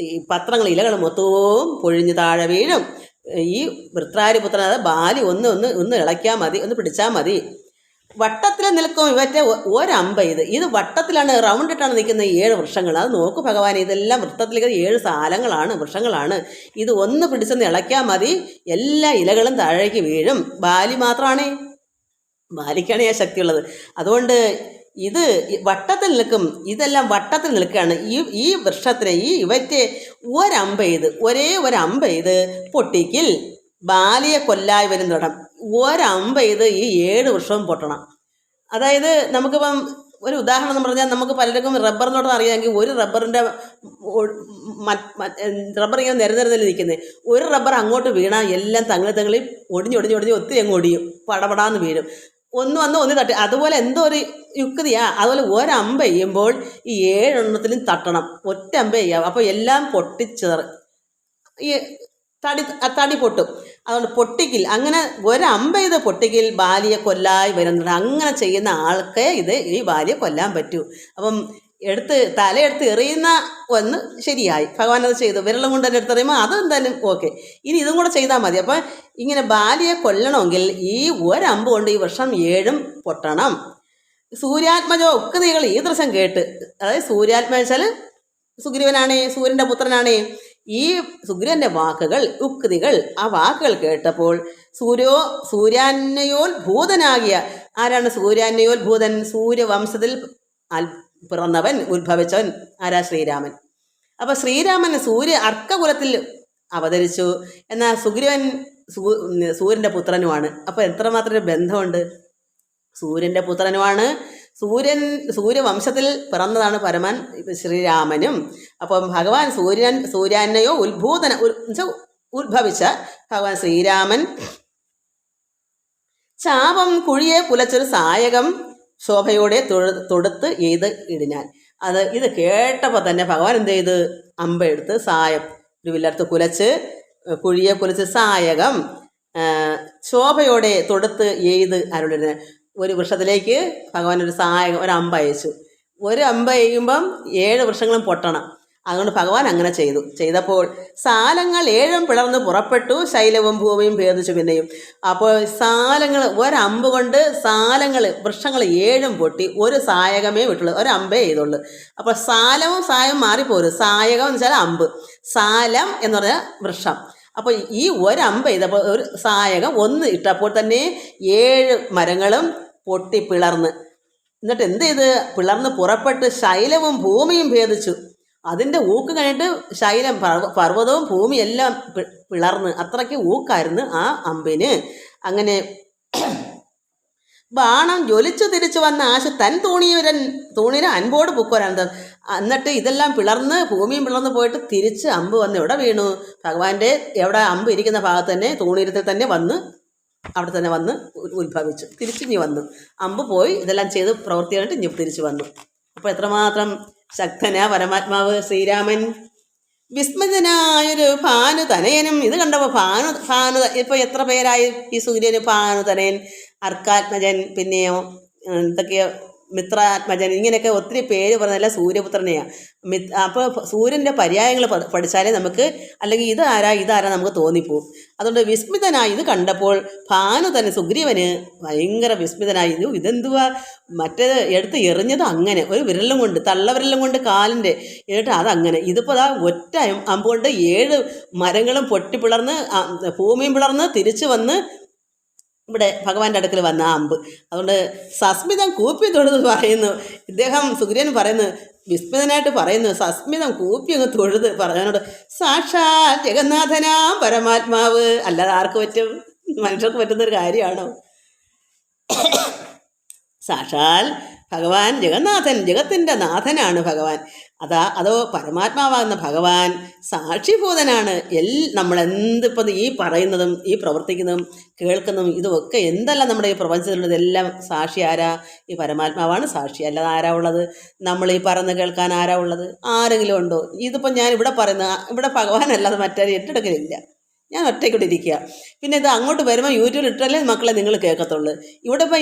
ഈ പത്രങ്ങൾ, ഇലകൾ മൊത്തവും പൊഴിഞ്ഞ് താഴെ വീഴും. ഈ വൃത്രാരിപുത്രൻ, അതായത് ബാലി ഒന്ന് ഇളക്കിയാൽ മതി, ഒന്ന് പിടിച്ചാൽ മതി. വട്ടത്തിൽ നിൽക്കും ഇവറ്റ ഒരമ്പ. ഇത് വട്ടത്തിലാണ്, റൗണ്ടിട്ടാണ് നിൽക്കുന്ന 7 വൃക്ഷങ്ങൾ. അത് നോക്കൂ ഭഗവാൻ, ഇതെല്ലാം വൃത്തത്തിലേക്ക് 7 സാലങ്ങളാണ്, വൃക്ഷങ്ങളാണ്. ഇത് ഒന്ന് പിടിച്ചൊന്ന് ഇളക്കിയാൽ മതി, എല്ലാ ഇലകളും താഴേക്ക് വീഴും. ബാലി മാത്രമാണ്, ബാലിക്കാണ് ആ ശക്തിയുള്ളത്. അതുകൊണ്ട് ഇത് വട്ടത്തിൽ നിൽക്കും, ഇതെല്ലാം വട്ടത്തിൽ നിൽക്കുകയാണ്. ഈ വൃക്ഷത്തിന് ഇവറ്റെ ഒരേ ഒരമ്പ പൊട്ടിക്കിൽ ബാലിയെ കൊല്ലായി വരും തുടം. ഒരമ്പ ഈ 7 വൃക്ഷവും പൊട്ടണം. അതായത് നമുക്കിപ്പം ഒരു ഉദാഹരണം എന്ന് പറഞ്ഞാൽ, നമുക്ക് പലർക്കും റബ്ബറിനോട് അറിയാമെങ്കിൽ ഒരു റബ്ബറിൻ്റെ റബ്ബർ ഇങ്ങനെ നിരനിരന്നിൽ നിൽക്കുന്നത്, ഒരു റബ്ബർ അങ്ങോട്ട് വീണാൽ എല്ലാം തങ്ങളി ഒടിഞ്ഞ് ഒത്തിരി അങ്ങ് ഒടിയും, പടപടാന്ന് വീഴും. ഒന്ന് തട്ടി. അതുപോലെ എന്തോ ഒരു യുക്തിയാ. അതുപോലെ ഒരമ്പ ചെയ്യുമ്പോൾ ഈ 7 എണ്ണത്തിലും തട്ടണം, ഒറ്റ അമ്പ ചെയ്യാം. അപ്പോൾ എല്ലാം ഈ തടി പൊട്ടും. അതുകൊണ്ട് പൊട്ടിക്കിൽ, അങ്ങനെ ഒരമ്പ പൊട്ടിക്കിൽ ബാലിയെ കൊല്ലായി വരുന്നുണ്ട്. അങ്ങനെ ചെയ്യുന്ന ആൾക്ക് ഈ ബാലിയെ കൊല്ലാൻ പറ്റൂ. അപ്പം തലയെടുത്ത് എറിയുന്ന ഒന്ന് ശരിയായി, ഭഗവാൻ അത് ചെയ്തു. വിരളം കൊണ്ട് തന്നെ എടുത്തെറിയുമ്പോൾ അത് എന്തായാലും ഓക്കെ. ഇനി ഇതും കൂടെ ചെയ്താൽ മതി. അപ്പം ഇങ്ങനെ ബാലിയെ കൊല്ലണമെങ്കിൽ ഈ ഒരമ്പ് കൊണ്ട് ഈ വൃക്ഷം 7 പൊട്ടണം. സൂര്യാത്മജോ ഉക്തികൾ ഈ ദൃശ്യം കേട്ട്, അതായത് സൂര്യാത്മ വെച്ചാൽ സുഗ്രീവനാണേ, സൂര്യൻ്റെ പുത്രനാണേ. ഈ സുഗ്രീവൻ്റെ വാക്കുകൾ, ഉക്തികൾ, ആ വാക്കുകൾ കേട്ടപ്പോൾ സൂര്യാന്വയോത്ഭൂതനാകിയ, ആരാണ് സൂര്യാന്വയോത്ഭൂതൻ? സൂര്യവംശത്തിൽ പിറന്നവൻ, ഉത്ഭവിച്ചവൻ ആരാ? ശ്രീരാമൻ. അപ്പോൾ ശ്രീരാമൻ അർക്കകുലത്തിൽ അവതരിച്ചു. എന്നാൽ സുഗ്രീവൻ സൂര്യൻ്റെ പുത്രനുമാണ്. അപ്പോൾ എത്രമാത്രം ബന്ധമുണ്ട്? സൂര്യൻ്റെ പുത്രനുമാണ്. സൂര്യവംശത്തിൽ പിറന്നതാണ് പരമൻ ശ്രീരാമനും. അപ്പം ഭഗവാൻ സൂര്യാന്വയോ ഉത്ഭവിച്ച ഭഗവാൻ ശ്രീരാമൻ ചാപം കുഴിയെ കുലച്ചൊരു സായകം ശോഭയോടെ തൊടുത്ത് ഇടിഞ്ഞാൻ. ഇത് കേട്ടപ്പോൾ തന്നെ ഭഗവാൻ എന്ത് ചെയ്ത്? അമ്പ എടുത്ത് സായം ഒരു വില്ലടുത്ത് കുഴിയെ കുലച്ച് സായകം ശോഭയോടെ തൊടുത്ത് അരുളിന്. ഒരു വൃക്ഷത്തിലേക്ക് ഭഗവാൻ ഒരു അമ്പ അയച്ചു. ഒരു അമ്പ ചെയ്യുമ്പം 7 വൃക്ഷങ്ങളും പൊട്ടണം. അതുകൊണ്ട് ഭഗവാൻ അങ്ങനെ ചെയ്തപ്പോൾ സാലങ്ങൾ 7 പിളർന്ന് പുറപ്പെട്ടു, ശൈലവും ഭൂമിയും ഭേദിച്ചു. പിന്നെയും അപ്പോൾ സാലങ്ങൾ ഒരമ്പ് കൊണ്ട് വൃക്ഷങ്ങൾ 7 പൊട്ടി, ഒരു സായകമേ വിട്ടുള്ളൂ, ഒരമ്പേ ചെയ്തുള്ളൂ. അപ്പോൾ സായവും മാറിപ്പോരും. സായകം എന്ന് വെച്ചാൽ അമ്പ്, സാലം എന്ന് പറഞ്ഞാൽ വൃക്ഷം. അപ്പോൾ ഈ ഒരമ്പ് ചെയ്തപ്പോൾ ഒരു സായകം ഒന്ന് ഇട്ടപ്പോൾ തന്നെ 7 മരങ്ങളും പൊട്ടി പിളർന്ന്. എന്നിട്ട് എന്ത് ചെയ്ത്? പിളർന്ന് പുറപ്പെട്ട് ശൈലവും ഭൂമിയും ഭേദിച്ചു. അതിൻ്റെ ഊക്ക് കഴിഞ്ഞിട്ട് ശൈലം, പർവ്വതവും ഭൂമി എല്ലാം പിളർന്ന്, അത്രയ്ക്ക് ഊക്കായിരുന്നു ആ അമ്പിന്. അങ്ങനെ ബാണം ജ്വലിച്ചു തിരിച്ചു വന്ന ആശ തൻ തൂണിന് അൻപോട് പൂക്കോരാനന്ദം. എന്നിട്ട് ഇതെല്ലാം പിളർന്ന്, ഭൂമിയും പിളർന്ന് പോയിട്ട് തിരിച്ച് അമ്പ് വന്ന് എവിടെ വീണു? ഭഗവാന്റെ എവിടെ അമ്പ് ഇരിക്കുന്ന ഭാഗത്ത് തന്നെ, തൂണീരത്തിൽ തന്നെ അവിടെ തന്നെ വന്ന് ഉത്ഭവിച്ചു. തിരിച്ചിഞ്ഞ് വന്നു, അമ്പ് പോയി, ഇതെല്ലാം ചെയ്ത് പ്രവൃത്തി കഴിഞ്ഞിട്ട് ഇഞ്ഞ് തിരിച്ചു വന്നു. അപ്പോൾ എത്രമാത്രം ശക്തനാ പരമാത്മാവ് ശ്രീരാമൻ. വിസ്മൃതനായൊരു ഭാനുതനയനും. ഇത് കണ്ടപ്പോൾ ഭാനു ഇപ്പോൾ എത്ര പേരായി ഈ സൂര്യന്? ഭാനുതനയൻ, അർക്കാത്മജൻ, പിന്നെയോ എന്തൊക്കെയോ മിത്രാത്മജൻ, ഇങ്ങനെയൊക്കെ ഒത്തിരി പേര് പറഞ്ഞതല്ല സൂര്യപുത്രനെയാണ്. അപ്പോൾ സൂര്യൻ്റെ പര്യായങ്ങൾ പഠിച്ചാലേ നമുക്ക്, അല്ലെങ്കിൽ ഇതാരാ നമുക്ക് തോന്നിപ്പോവും. അതുകൊണ്ട് വിസ്മിതനായി ഇത് കണ്ടപ്പോൾ ഭാനു തന്നെ സുഗ്രീവന് ഭയങ്കര വിസ്മിതനായി. ഇതെന്തുവാ? മറ്റേത് എടുത്ത് എറിഞ്ഞത് അങ്ങനെ ഒരു വിരലും കൊണ്ട്, തള്ളവിരലും കൊണ്ട് കാലിൻ്റെ എന്നിട്ട് അതങ്ങനെ. ഇതിപ്പോൾ ഒറ്റ അമ്പ് കൊണ്ട് 7 മരങ്ങളും പൊട്ടിപ്പിളർന്ന്, ഭൂമിയും പിളർന്ന് തിരിച്ചു വന്ന് ഇവിടെ ഭഗവാന്റെ അടുക്കൽ വന്ന ആ അമ്പ്. അതുകൊണ്ട് സസ്മിതം കൂപ്പി തൊഴുത് പറയുന്നു. ഇദ്ദേഹം സുഗ്രീവൻ പറയുന്നു, വിസ്മിതനായിട്ട് പറയുന്നു, സസ്മിതം കൂപ്പി അങ്ങ് തൊഴുത് പറഞ്ഞോട്, സാക്ഷാൽ ജഗന്നാഥനാം പരമാത്മാവ്. അല്ലാതെ ആർക്ക് പറ്റും? മനുഷ്യർക്ക് പറ്റുന്നൊരു കാര്യമാണോ? സാക്ഷാൽ ഭഗവാൻ ജഗന്നാഥൻ, ജഗത്തിൻ്റെ നാഥനാണ് ഭഗവാൻ. അതോ പരമാത്മാവാകുന്ന ഭഗവാൻ സാക്ഷിഭൂതനാണ്. നമ്മളെന്തിപ്പോൾ ഈ പറയുന്നതും ഈ പ്രവർത്തിക്കുന്നതും കേൾക്കുന്നതും ഇതുമൊക്കെ എന്തെല്ലാം നമ്മുടെ ഈ പ്രപഞ്ചത്തിലുള്ളത് എല്ലാം സാക്ഷി ആരാ? ഈ പരമാത്മാവാണ് സാക്ഷി. അല്ലാതെ ആരാ ഉള്ളത്? നമ്മൾ ഈ പറയുന്നത് കേൾക്കാൻ ആരാ ഉള്ളത്? ആരെങ്കിലും ഉണ്ടോ? ഇതിപ്പോൾ ഞാൻ ഇവിടെ പറയുന്ന ഇവിടെ ഭഗവാനല്ലാതെ മറ്റാരും ഏറ്റെടുക്കലില്ല. ഞാൻ ഒറ്റയ്ക്കൂടെ ഇരിക്കുക. പിന്നെ ഇത് അങ്ങോട്ട് വരുമ്പോൾ യൂട്യൂബിൽ ഇട്ടല്ലേ മക്കളെ നിങ്ങൾ കേൾക്കത്തുള്ളൂ. ഇവിടെ ഇപ്പോൾ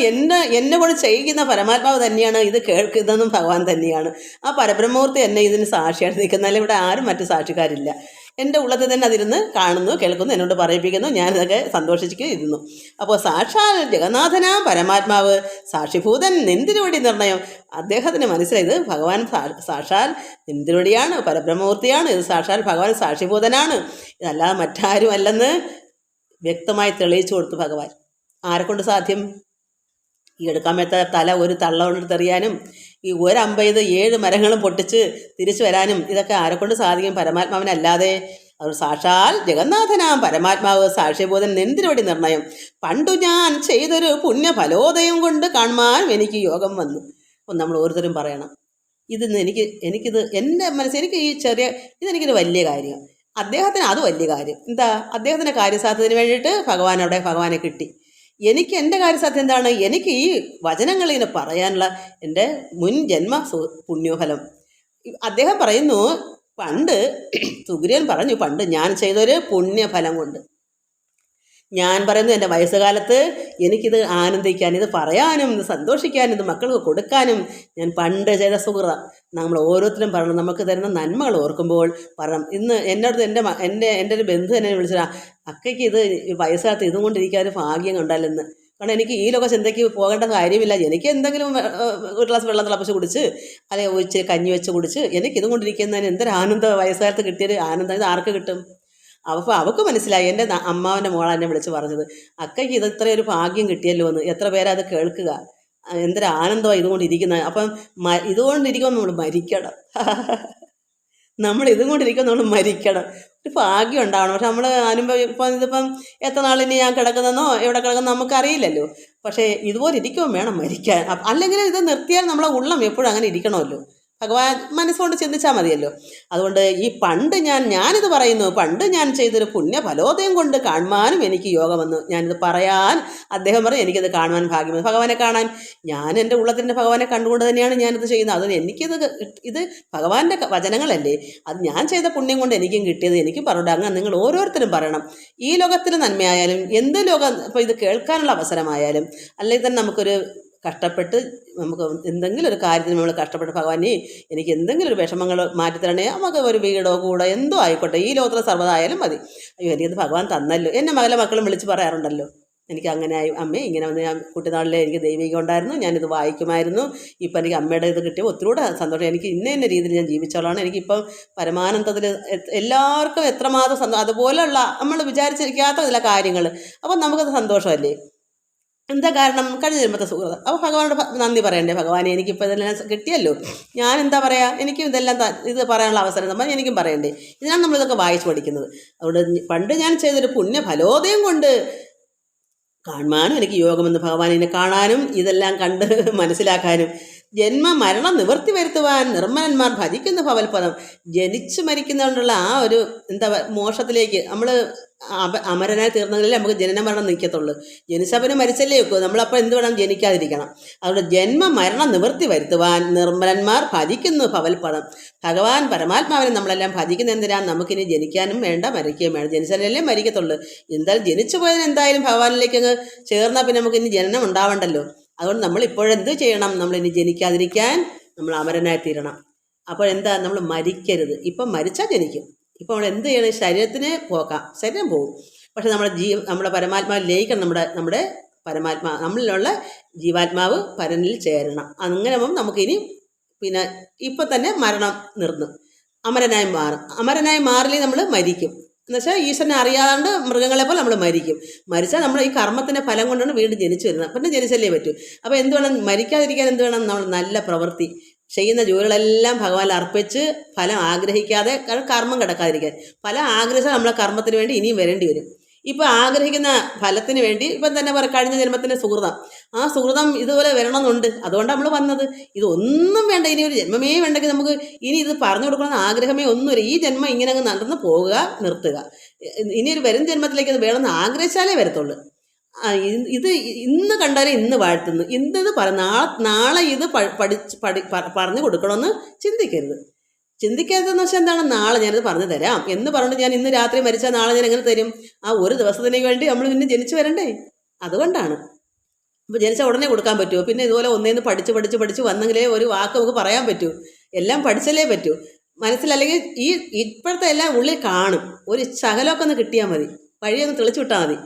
എന്നെ കൊണ്ട് ചെയ്യിക്കുന്ന പരമാത്മാവ് തന്നെയാണ്, ഇത് കേൾക്കുന്നതും ഭഗവാൻ തന്നെയാണ്. ആ പരബ്രഹ്മൂർത്തി എന്നെ ഇതിന് സാക്ഷിയായിട്ട് നിൽക്കുന്നതിൽ ഇവിടെ ആരും മറ്റു സാക്ഷിക്കാരില്ല. എൻ്റെ ഉള്ളത്തിൽ തന്നെ അതിരുന്ന് കാണുന്നു, കേൾക്കുന്നു, എന്നോട് പറയിപ്പിക്കുന്നു, ഞാനിതൊക്കെ സന്തോഷിച്ച് ഇരുന്നു. അപ്പോൾ സാക്ഷാൽ ജഗന്നാഥനാം പരമാത്മാവ് സാക്ഷിഭൂതൻ നിന്തിരുവടി നിർണയം. അദ്ദേഹത്തിന് മനസ്സിലായത് ഭഗവാൻ സാക്ഷാൽ നിന്തിരുവടിയാണ്, പരബ്രഹ്മമൂർത്തിയാണ്, ഇത് സാക്ഷാൽ ഭഗവാൻ സാക്ഷിഭൂതനാണ്, ഇതല്ലാതെ മറ്റാരും അല്ലെന്ന് വ്യക്തമായി തെളിയിച്ചു കൊടുത്തു ഭഗവാൻ. ആരെക്കൊണ്ട് സാധ്യം? ഈ എടുക്കാൻ പറ്റാത്ത തല ഒരു തള്ള കൊണ്ടെടുത്തെറിയാനും ഈ ഒരമ്പെയ്ത് 7 മരങ്ങളും പൊട്ടിച്ച് തിരിച്ചു വരാനും ഇതൊക്കെ ആരെക്കൊണ്ട് സാധിക്കും? പരമാത്മാവിനല്ലാതെ. അവർ സാക്ഷാൽ ജഗന്നാഥനാം പരമാത്മാവ് സാക്ഷിബോധൻ നെന്തിരുവടി നിർണയം. പണ്ടു ഞാൻ ചെയ്തൊരു പുണ്യഫലോദയം കൊണ്ട് കാണുവാനും എനിക്ക് യോഗം വന്നു. അപ്പം നമ്മൾ ഓരോരുത്തരും പറയണം, ഇതിന്ന് എനിക്കിത് എൻ്റെ മനസ്സിൽ ഇതെനിക്കൊരു വലിയ കാര്യം. അദ്ദേഹത്തിന് അത് വലിയ കാര്യം. എന്താ? അദ്ദേഹത്തിൻ്റെ കാര്യസാധ്യത്തിന് വേണ്ടിയിട്ട് ഭഗവാനെ കിട്ടി. എനിക്ക് എൻ്റെ കാര്യസാധ്യം എന്താണ്? എനിക്ക് ഈ വചനങ്ങളിങ്ങനെ പറയാനുള്ള എൻ്റെ മുൻ ജന്മ പുണ്യഫലം. അദ്ദേഹം പറയുന്നു, പണ്ട് സുഗ്രീവൻ പറഞ്ഞു, പണ്ട് ഞാൻ ചെയ്തൊരു പുണ്യഫലം കൊണ്ട്. ഞാൻ പറയുന്നു, എൻ്റെ വയസ്സുകാലത്ത് എനിക്കിത് ആനന്ദിക്കാൻ, ഇത് പറയാനും ഇത് സന്തോഷിക്കാനും ഇത് മക്കൾക്ക് കൊടുക്കാനും ഞാൻ പണ്ട് ചെയ്ത സുഹൃതം. നമ്മൾ ഓരോരുത്തരും പറയണം, നമുക്ക് തരുന്ന നന്മകൾ ഓർക്കുമ്പോൾ പറയണം. ഇന്ന് എന്നോട് എൻ്റെ ഒരു ബന്ധു എന്നെ വിളിച്ചതാ, അക്കയ്ക്ക് ഇത് വയസ്സുകാലത്ത് ഇതും കൊണ്ടിരിക്കാൻ ഒരു ഭാഗ്യം ഉണ്ടല്ലെന്ന്. കാരണം എനിക്ക് ഈ ലോക ചിന്തയ്ക്ക് പോകേണ്ട കാര്യമില്ല. എനിക്ക് എന്തെങ്കിലും ഒരു ഗ്ലാസ് വെള്ളം തിളപ്പിച്ച് കുടിച്ച് അല്ലെങ്കിൽ ഇച്ചിരി കഞ്ഞി വെച്ച് കുടിച്ച് എനിക്കിതും കൊണ്ടിരിക്കുന്നതിന് എന്തൊരു ആനന്ദം, വയസ്സുകാലത്ത് കിട്ടിയൊരു ആനന്ദം ഇത് ആർക്ക് കിട്ടും? അപ്പോൾ അവൾക്ക് മനസ്സിലായി. എൻ്റെ അമ്മാവൻ്റെ മോളെ എന്നെ വിളിച്ച് പറഞ്ഞത്, അക്കയ്ക്ക് ഇത് ഇത്രയൊരു ഭാഗ്യം കിട്ടിയല്ലോ എന്ന്. എത്ര പേരാ അത് കേൾക്കുക, എന്തൊരു ആനന്ദമാണ് ഇതുകൊണ്ടിരിക്കുന്നത്. അപ്പം ഇതുകൊണ്ടിരിക്കുമ്പോൾ നമ്മൾ മരിക്കണം. ഇതും കൊണ്ടിരിക്കുമ്പോൾ നമ്മൾ മരിക്കണം. ഒരു ഭാഗ്യം ഉണ്ടാവണം. പക്ഷെ നമ്മൾ ഇതിപ്പം എത്ര നാളിനി ഞാൻ കിടക്കുന്നതെന്നോ എവിടെ കിടക്കുന്നോ നമുക്കറിയില്ലല്ലോ. പക്ഷേ ഇതുപോലെ ഇരിക്കുമ്പോൾ വേണം മരിക്കാൻ. അല്ലെങ്കിൽ ഇത് നിർത്തിയാൽ നമ്മളെ ഉള്ളം എപ്പോഴും അങ്ങനെ ഇരിക്കണമല്ലോ. ഭഗവാൻ മനസ്സുകൊണ്ട് ചിന്തിച്ചാൽ മതിയല്ലോ. അതുകൊണ്ട് ഈ ഞാനിത് പറയുന്നു, പണ്ട് ഞാൻ ചെയ്തൊരു പുണ്യഫലോദയം കൊണ്ട് കാണുവാനും എനിക്ക് യോഗം വന്നു. ഞാനിത് പറയാൻ അദ്ദേഹം പറയും, എനിക്കിത് കാണുവാൻ ഭാഗ്യം വന്നു. ഭഗവാനെ കാണാൻ ഞാൻ എൻ്റെ ഉള്ളത്തിൻ്റെ ഭഗവാനെ കണ്ടുകൊണ്ട് തന്നെയാണ് ഞാനിത് ചെയ്യുന്നത്. അത് ഇത് ഭഗവാന്റെ വചനങ്ങളല്ലേ, അത് ഞാൻ ചെയ്ത പുണ്യം കൊണ്ട് എനിക്കും കിട്ടിയത് എനിക്ക് പറഞ്ഞു. അങ്ങനെ നിങ്ങൾ ഓരോരുത്തരും പറയണം. ഈ ലോകത്തിൽ നന്മയായാലും എന്ത് ലോകം, ഇപ്പോൾ ഇത് കേൾക്കാനുള്ള അവസരമായാലും അല്ലെങ്കിൽ തന്നെ നമുക്കൊരു കഷ്ടപ്പെട്ട് നമുക്ക് എന്തെങ്കിലും ഒരു കാര്യത്തിന് നമ്മൾ കഷ്ടപ്പെട്ട് ഭഗവാനെ എനിക്ക് എന്തെങ്കിലും ഒരു വിഷമങ്ങൾ മാറ്റിത്തരണേ, നമുക്ക് ഒരു വീടോ കൂടോ എന്തോ ആയിക്കോട്ടെ, ഈ ലോകത്തിലെ സർവ്വതായാലും മതി. അയ്യോ എനിക്കത് ഭഗവാൻ തന്നല്ലോ. എൻ്റെ മക്കളും വിളിച്ച് പറയാറുണ്ടല്ലോ, എനിക്ക് അങ്ങനെ ആയി അമ്മേ, ഇങ്ങനെ വന്ന് ഞാൻ കുട്ടിനാളിലെ എനിക്ക് ദൈവികം ഉണ്ടായിരുന്നു, ഞാനിത് വായിക്കുമായിരുന്നു, ഇപ്പം എനിക്ക് അമ്മയുടെ ഇത് കിട്ടിയ ഒത്തിരികൂടെ സന്തോഷം, എനിക്ക് ഇന്ന രീതിയിൽ ഞാൻ ജീവിച്ചോളാണ്, എനിക്കിപ്പം പരമാനന്ദത്തിൽ എല്ലാവർക്കും എത്രമാത്രം സന്തോഷം, അതുപോലെയുള്ള നമ്മൾ വിചാരിച്ചിരിക്കാത്ത ചില കാര്യങ്ങൾ. അപ്പം നമുക്കത് സന്തോഷമല്ലേ. എന്താ കാരണം? കഴിഞ്ഞ ജന്മത്തെ സുഹൃതം. അപ്പോൾ ഭഗവാനോട് നന്ദി പറയണ്ടേ? ഭഗവാനെ എനിക്കിപ്പോൾ ഇതെല്ലാം കിട്ടിയല്ലോ, ഞാൻ എന്താ പറയുക, എനിക്കും ഇതെല്ലാം ഇത് പറയാനുള്ള അവസരം നമ്മൾ എനിക്കും പറയണ്ടേ? ഇതിനാണ് നമ്മളിതൊക്കെ വായിച്ചു പഠിക്കുന്നത്. അതുകൊണ്ട് പണ്ട് ഞാൻ ചെയ്തൊരു പുണ്യഫലോദയം കൊണ്ട് കാണുവാനും എനിക്ക് യോഗമെന്ന് ഭഗവാനെ കാണാനും ഇതെല്ലാം കണ്ട് മനസ്സിലാക്കാനും ജന്മ മരണം നിവൃത്തി വരുത്തുവാൻ നിർമ്മലന്മാർ ഭജിക്കുന്ന ഭവൽപദം. ജനിച്ചു മരിക്കുന്നതുകൊണ്ടുള്ള ആ ഒരു മോക്ഷത്തിലേക്ക് നമ്മൾ അമരനായി തീർന്നെങ്കിലേ നമുക്ക് ജനന മരണം നിൽക്കത്തുള്ളൂ. ജനിച്ചവന് മരിച്ചല്ലേ വെക്കൂ, നമ്മളപ്പോൾ എന്ത് വേണം? ജനിക്കാതിരിക്കണം. അതുകൊണ്ട് ജന്മ മരണം നിവൃത്തി വരുത്തുവാൻ നിർമ്മലന്മാർ ഭജിക്കുന്നു ഭവൽപദം. ഭഗവാൻ പരമാത്മാവിനെ നമ്മളെല്ലാം ഭജിക്കുന്ന എന്തിനാണ്? നമുക്കിനി ജനിക്കാനും വേണ്ട മരിക്കുകയും വേണം. ജനിച്ചാലല്ലേ മരിക്കത്തുള്ളൂ. എന്തായാലും ജനിച്ചു പോയതിന് എന്തായാലും ഭഗവാനിലേക്ക് അങ്ങ് ചേർന്നാൽ പിന്നെ നമുക്ക് ഇനി ജനനം ഉണ്ടാവണ്ടല്ലോ. അതുകൊണ്ട് നമ്മൾ ഇപ്പോഴെന്ത് ചെയ്യണം? നമ്മളിനി ജനിക്കാതിരിക്കാൻ നമ്മൾ അമരനായി തീരണം. അപ്പോഴെന്താ? നമ്മൾ മരിക്കരുത്. ഇപ്പം മരിച്ചാൽ ജനിക്കും. ഇപ്പോൾ നമ്മൾ എന്ത് ചെയ്യണം? ശരീരത്തിന് പോകാം, ശരീരം പോകും. പക്ഷെ നമ്മുടെ പരമാത്മാവിൽ ലയിക്കണം. നമ്മുടെ നമ്മളിലുള്ള ജീവാത്മാവ് പരനിൽ ചേരണം. അങ്ങനെ നമുക്കിനി പിന്നെ ഇപ്പം തന്നെ മരണം നിർന്നു അമരനായി മാറും. അമരനായി മാറില്ലേ നമ്മൾ മരിക്കും. എന്നുവെച്ചാൽ ഈശ്വരനെ അറിയാണ്ട് മൃഗങ്ങളെ പോലെ നമ്മൾ മരിക്കും. മരിച്ചാൽ നമ്മൾ ഈ കർമ്മത്തിൻ്റെ ഫലം കൊണ്ടാണ് വീണ്ടും ജനിച്ചു വരുന്നത്. പിന്നെ ജനിച്ചല്ലേ പറ്റൂ. അപ്പോൾ എന്ത് വേണം, മരിക്കാതിരിക്കാൻ എന്ത് വേണം, നമ്മൾ നല്ല പ്രവൃത്തി ചെയ്യുന്ന ജോലികളെല്ലാം ഭഗവാനിൽ അർപ്പിച്ച് ഫലം ആഗ്രഹിക്കാതെ, കാരണം കർമ്മം കിടക്കാതിരിക്കാൻ. ഫലം ആഗ്രഹിച്ചാൽ നമ്മളെ കർമ്മത്തിന് വേണ്ടി ഇനിയും വരേണ്ടി വരും. ഇപ്പം ആഗ്രഹിക്കുന്ന ഫലത്തിന് വേണ്ടി ഇപ്പം തന്നെ കഴിഞ്ഞ ജന്മത്തിൻ്റെ സുഹൃതം, ആ സുഹൃതം ഇതുപോലെ വരണമെന്നുണ്ട്. അതുകൊണ്ടാണ് നമ്മൾ വന്നത്. ഇതൊന്നും വേണ്ട, ഇനി ഒരു ജന്മമേ വേണ്ടെങ്കിൽ നമുക്ക് ഇനി ഇത് പറഞ്ഞു കൊടുക്കണമെന്ന് ആഗ്രഹമേ ഒന്നുമില്ല. ഈ ജന്മം ഇങ്ങനെ അങ്ങ് നടന്ന് പോവുക, നിർത്തുക. ഇനി ഒരു വരും ജന്മത്തിലേക്ക് അത് വേണമെന്ന് ആഗ്രഹിച്ചാലേ വരത്തുള്ളൂ. ഇത് ഇന്ന് കണ്ടാലേ ഇന്ന് വാഴ്ത്തുന്നു, ഇന്നത് നാളെ ഇത് പറഞ്ഞു കൊടുക്കണമെന്ന് ചിന്തിക്കരുത്. ചിന്തിക്കാത്തതെന്ന് വെച്ചാൽ എന്താണ്, നാളെ ഞാനിത് പറഞ്ഞു തരാം എന്ന് പറഞ്ഞിട്ട് ഞാൻ ഇന്ന് രാത്രി മരിച്ചാൽ നാളെ ഞാൻ എങ്ങനെ തരും? ആ ഒരു ദിവസത്തിനേക്ക് വേണ്ടി നമ്മൾ പിന്നെ ജനിച്ചു വരണ്ടേ? അതുകൊണ്ടാണ്. അപ്പോൾ ജനിച്ചാൽ ഉടനെ കൊടുക്കാൻ പറ്റുമോ? പിന്നെ ഇതുപോലെ ഒന്നേന്ന് പഠിച്ച് വന്നെങ്കിലേ ഒരു വാക്ക് നമുക്ക് പറയാൻ പറ്റൂ. എല്ലാം പഠിച്ചല്ലേ പറ്റൂ. മനസ്സിലല്ലെങ്കിൽ ഇപ്പോഴത്തെ എല്ലാം ഉള്ളിൽ കാണും. ഒരു ശകലമൊക്കെ ഒന്ന് കിട്ടിയാൽ മതി, വഴിയൊന്ന് തെളിച്ചു വിട്ടാൽ മതി.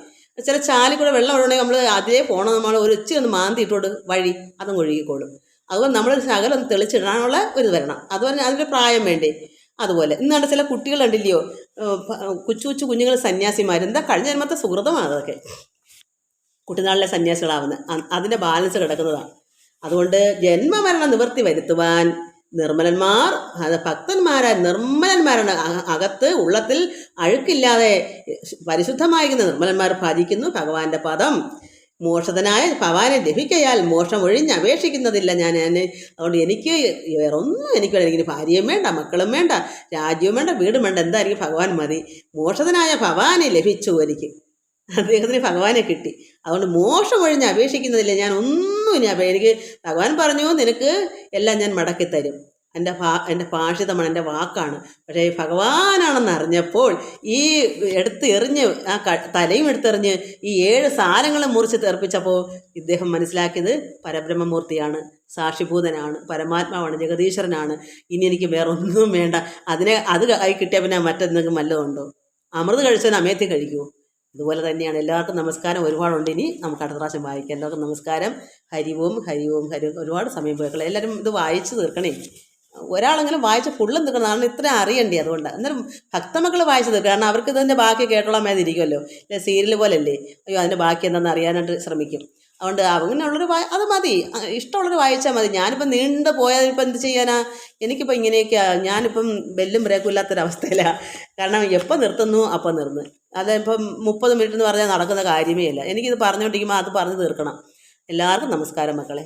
ചില ചാലിൽ കൂടെ വെള്ളം ഒഴുകണമെങ്കിൽ നമ്മൾ അതിലേ പോകണം, നമ്മൾ ഒരു ഒന്ന് മാന്തി ഇട്ടോട് വഴി അതങ്ങ് ഒഴുകിക്കോളും. അതുപോലെ നമ്മൾ ശകലം ഒന്ന് തെളിച്ചിടാനുള്ള ഒരു വരണം. അതുപോലെ അതിൻ്റെ പ്രായം വേണ്ടേ? അതുപോലെ ഇന്നാണ്ട് ചില കുട്ടികളുണ്ടില്ലയോ, കൊച്ചു കുഞ്ഞുങ്ങൾ സന്യാസിമാർ, എന്താ കഴിഞ്ഞ ജന്മത്തെ സുഹൃതമാണ് അതൊക്കെ. കുട്ടിനാളിലെ സന്യാസികളാവുന്നത് അതിൻ്റെ ബാലൻസ് കിടക്കുന്നതാണ്. അതുകൊണ്ട് ജന്മമരണ നിവൃത്തി വരുത്തുവാൻ നിർമ്മലന്മാർ, ഭക്തന്മാരായ നിർമ്മലന്മാരാണ്. അകത്ത് ഉള്ളത്തിൽ അഴുക്കില്ലാതെ പരിശുദ്ധമായിരിക്കുന്ന നിർമ്മലന്മാർ ഭജിക്കുന്നു ഭഗവാന്റെ പദം. മോക്ഷതനായ ഭഗവാനെ ലഭിക്കയാൽ മോക്ഷം ഒഴിഞ്ഞ് അപേക്ഷിക്കുന്നതില്ല ഞാൻ. അതുകൊണ്ട് എനിക്ക് വേറൊന്നും എനിക്ക് വേണ്ട. എനിക്ക് ഭാര്യയും വേണ്ട, മക്കളും വേണ്ട, രാജ്യവും വേണ്ട, വീടും വേണ്ട. എന്തായിരിക്കും ഭഗവാൻ മതി. മോക്ഷതനായ ഭഗവാനെ ലഭിച്ചു എനിക്ക്, അദ്ദേഹത്തിന് ഭഗവാനെ കിട്ടി. അതുകൊണ്ട് മോക്ഷം ഒഴിഞ്ഞ് അപേക്ഷിക്കുന്നതില്ല ഞാൻ ഒന്നും. എനിക്ക് ഭഗവാൻ പറഞ്ഞു, നിനക്ക് എല്ലാം ഞാൻ മടക്കിത്തരും. എൻ്റെ ഭാഷിതമാണ്, എൻ്റെ വാക്കാണ്. പക്ഷേ ഭഗവാനാണെന്ന് അറിഞ്ഞപ്പോൾ ഈ എറിഞ്ഞ് ആ തലയും എടുത്തെറിഞ്ഞ് ഈ 7 സാരങ്ങളും മുറിച്ച് തെറിപ്പിച്ചപ്പോൾ ഇദ്ദേഹം മനസ്സിലാക്കിയത് പരബ്രഹ്മമൂർത്തിയാണ്, സാക്ഷിഭൂതനാണ്, പരമാത്മാവാണ്, ജഗദീശ്വരനാണ്. ഇനി എനിക്ക് വേറെ ഒന്നും വേണ്ട. അത് ആയി കിട്ടിയാൽ പിന്നെ മറ്റെന്തെങ്കിലും വല്ലതുണ്ടോ? അമൃത് കഴിച്ചവൻ അമേത്തി കഴിക്കുമോ? ഇതുപോലെ തന്നെയാണ്. എല്ലാവർക്കും നമസ്കാരം ഒരുപാടുണ്ട്. ഇനി നമുക്ക് അടുത്ത പ്രാവശ്യം വായിക്കാം. എല്ലാവർക്കും നമസ്കാരം. ഹരിവും ഹരിവും ഹരിവും. ഒരുപാട് സമയം പോയിക്കളെ. എല്ലാവരും ഇത് വായിച്ച് തീർക്കണേ. ഒരാളെങ്കിലും വായിച്ച് ഫുള്ളും തീർക്കണം. കാരണം ഇത്രയും അറിയണ്ടേ. അതുകൊണ്ട് എന്നാലും ഭക്തമക്കൾ വായിച്ച് തീർക്കുക. കാരണം അവർക്ക് ഇതിൻ്റെ ബാക്കി കേട്ടോളാൻ മേതിരിക്കുമല്ലോ. അല്ലെ സീരിയൽ പോലല്ലേ, അയ്യോ അതിൻ്റെ ബാക്കി എന്താണെന്ന് അറിയാനായിട്ട് ശ്രമിക്കും. അതുകൊണ്ട് അങ്ങനെയുള്ളൊരു അത് മതി, ഇഷ്ടമുള്ളൊരു വായിച്ചാൽ മതി. ഞാനിപ്പം നീണ്ടു പോയാൽ ഇപ്പം എന്ത് ചെയ്യാനാ? എനിക്കിപ്പോൾ ഇങ്ങനെയൊക്കെയാണ്. ഞാനിപ്പം ബെല്ലും ബ്രേക്കും ഇല്ലാത്തൊരവസ്ഥയിലാണ്. കാരണം എപ്പോൾ നിർത്തുന്നു അപ്പം നിർന്ന്. അതിപ്പം 30 മിനിറ്റ് എന്ന് പറഞ്ഞാൽ നടക്കുന്ന കാര്യമേ ഇല്ല. എനിക്കിത് പറഞ്ഞുകൊണ്ടിരിക്കുമ്പോൾ അത് പറഞ്ഞു തീർക്കണം. എല്ലാവർക്കും നമസ്കാരം മക്കളെ.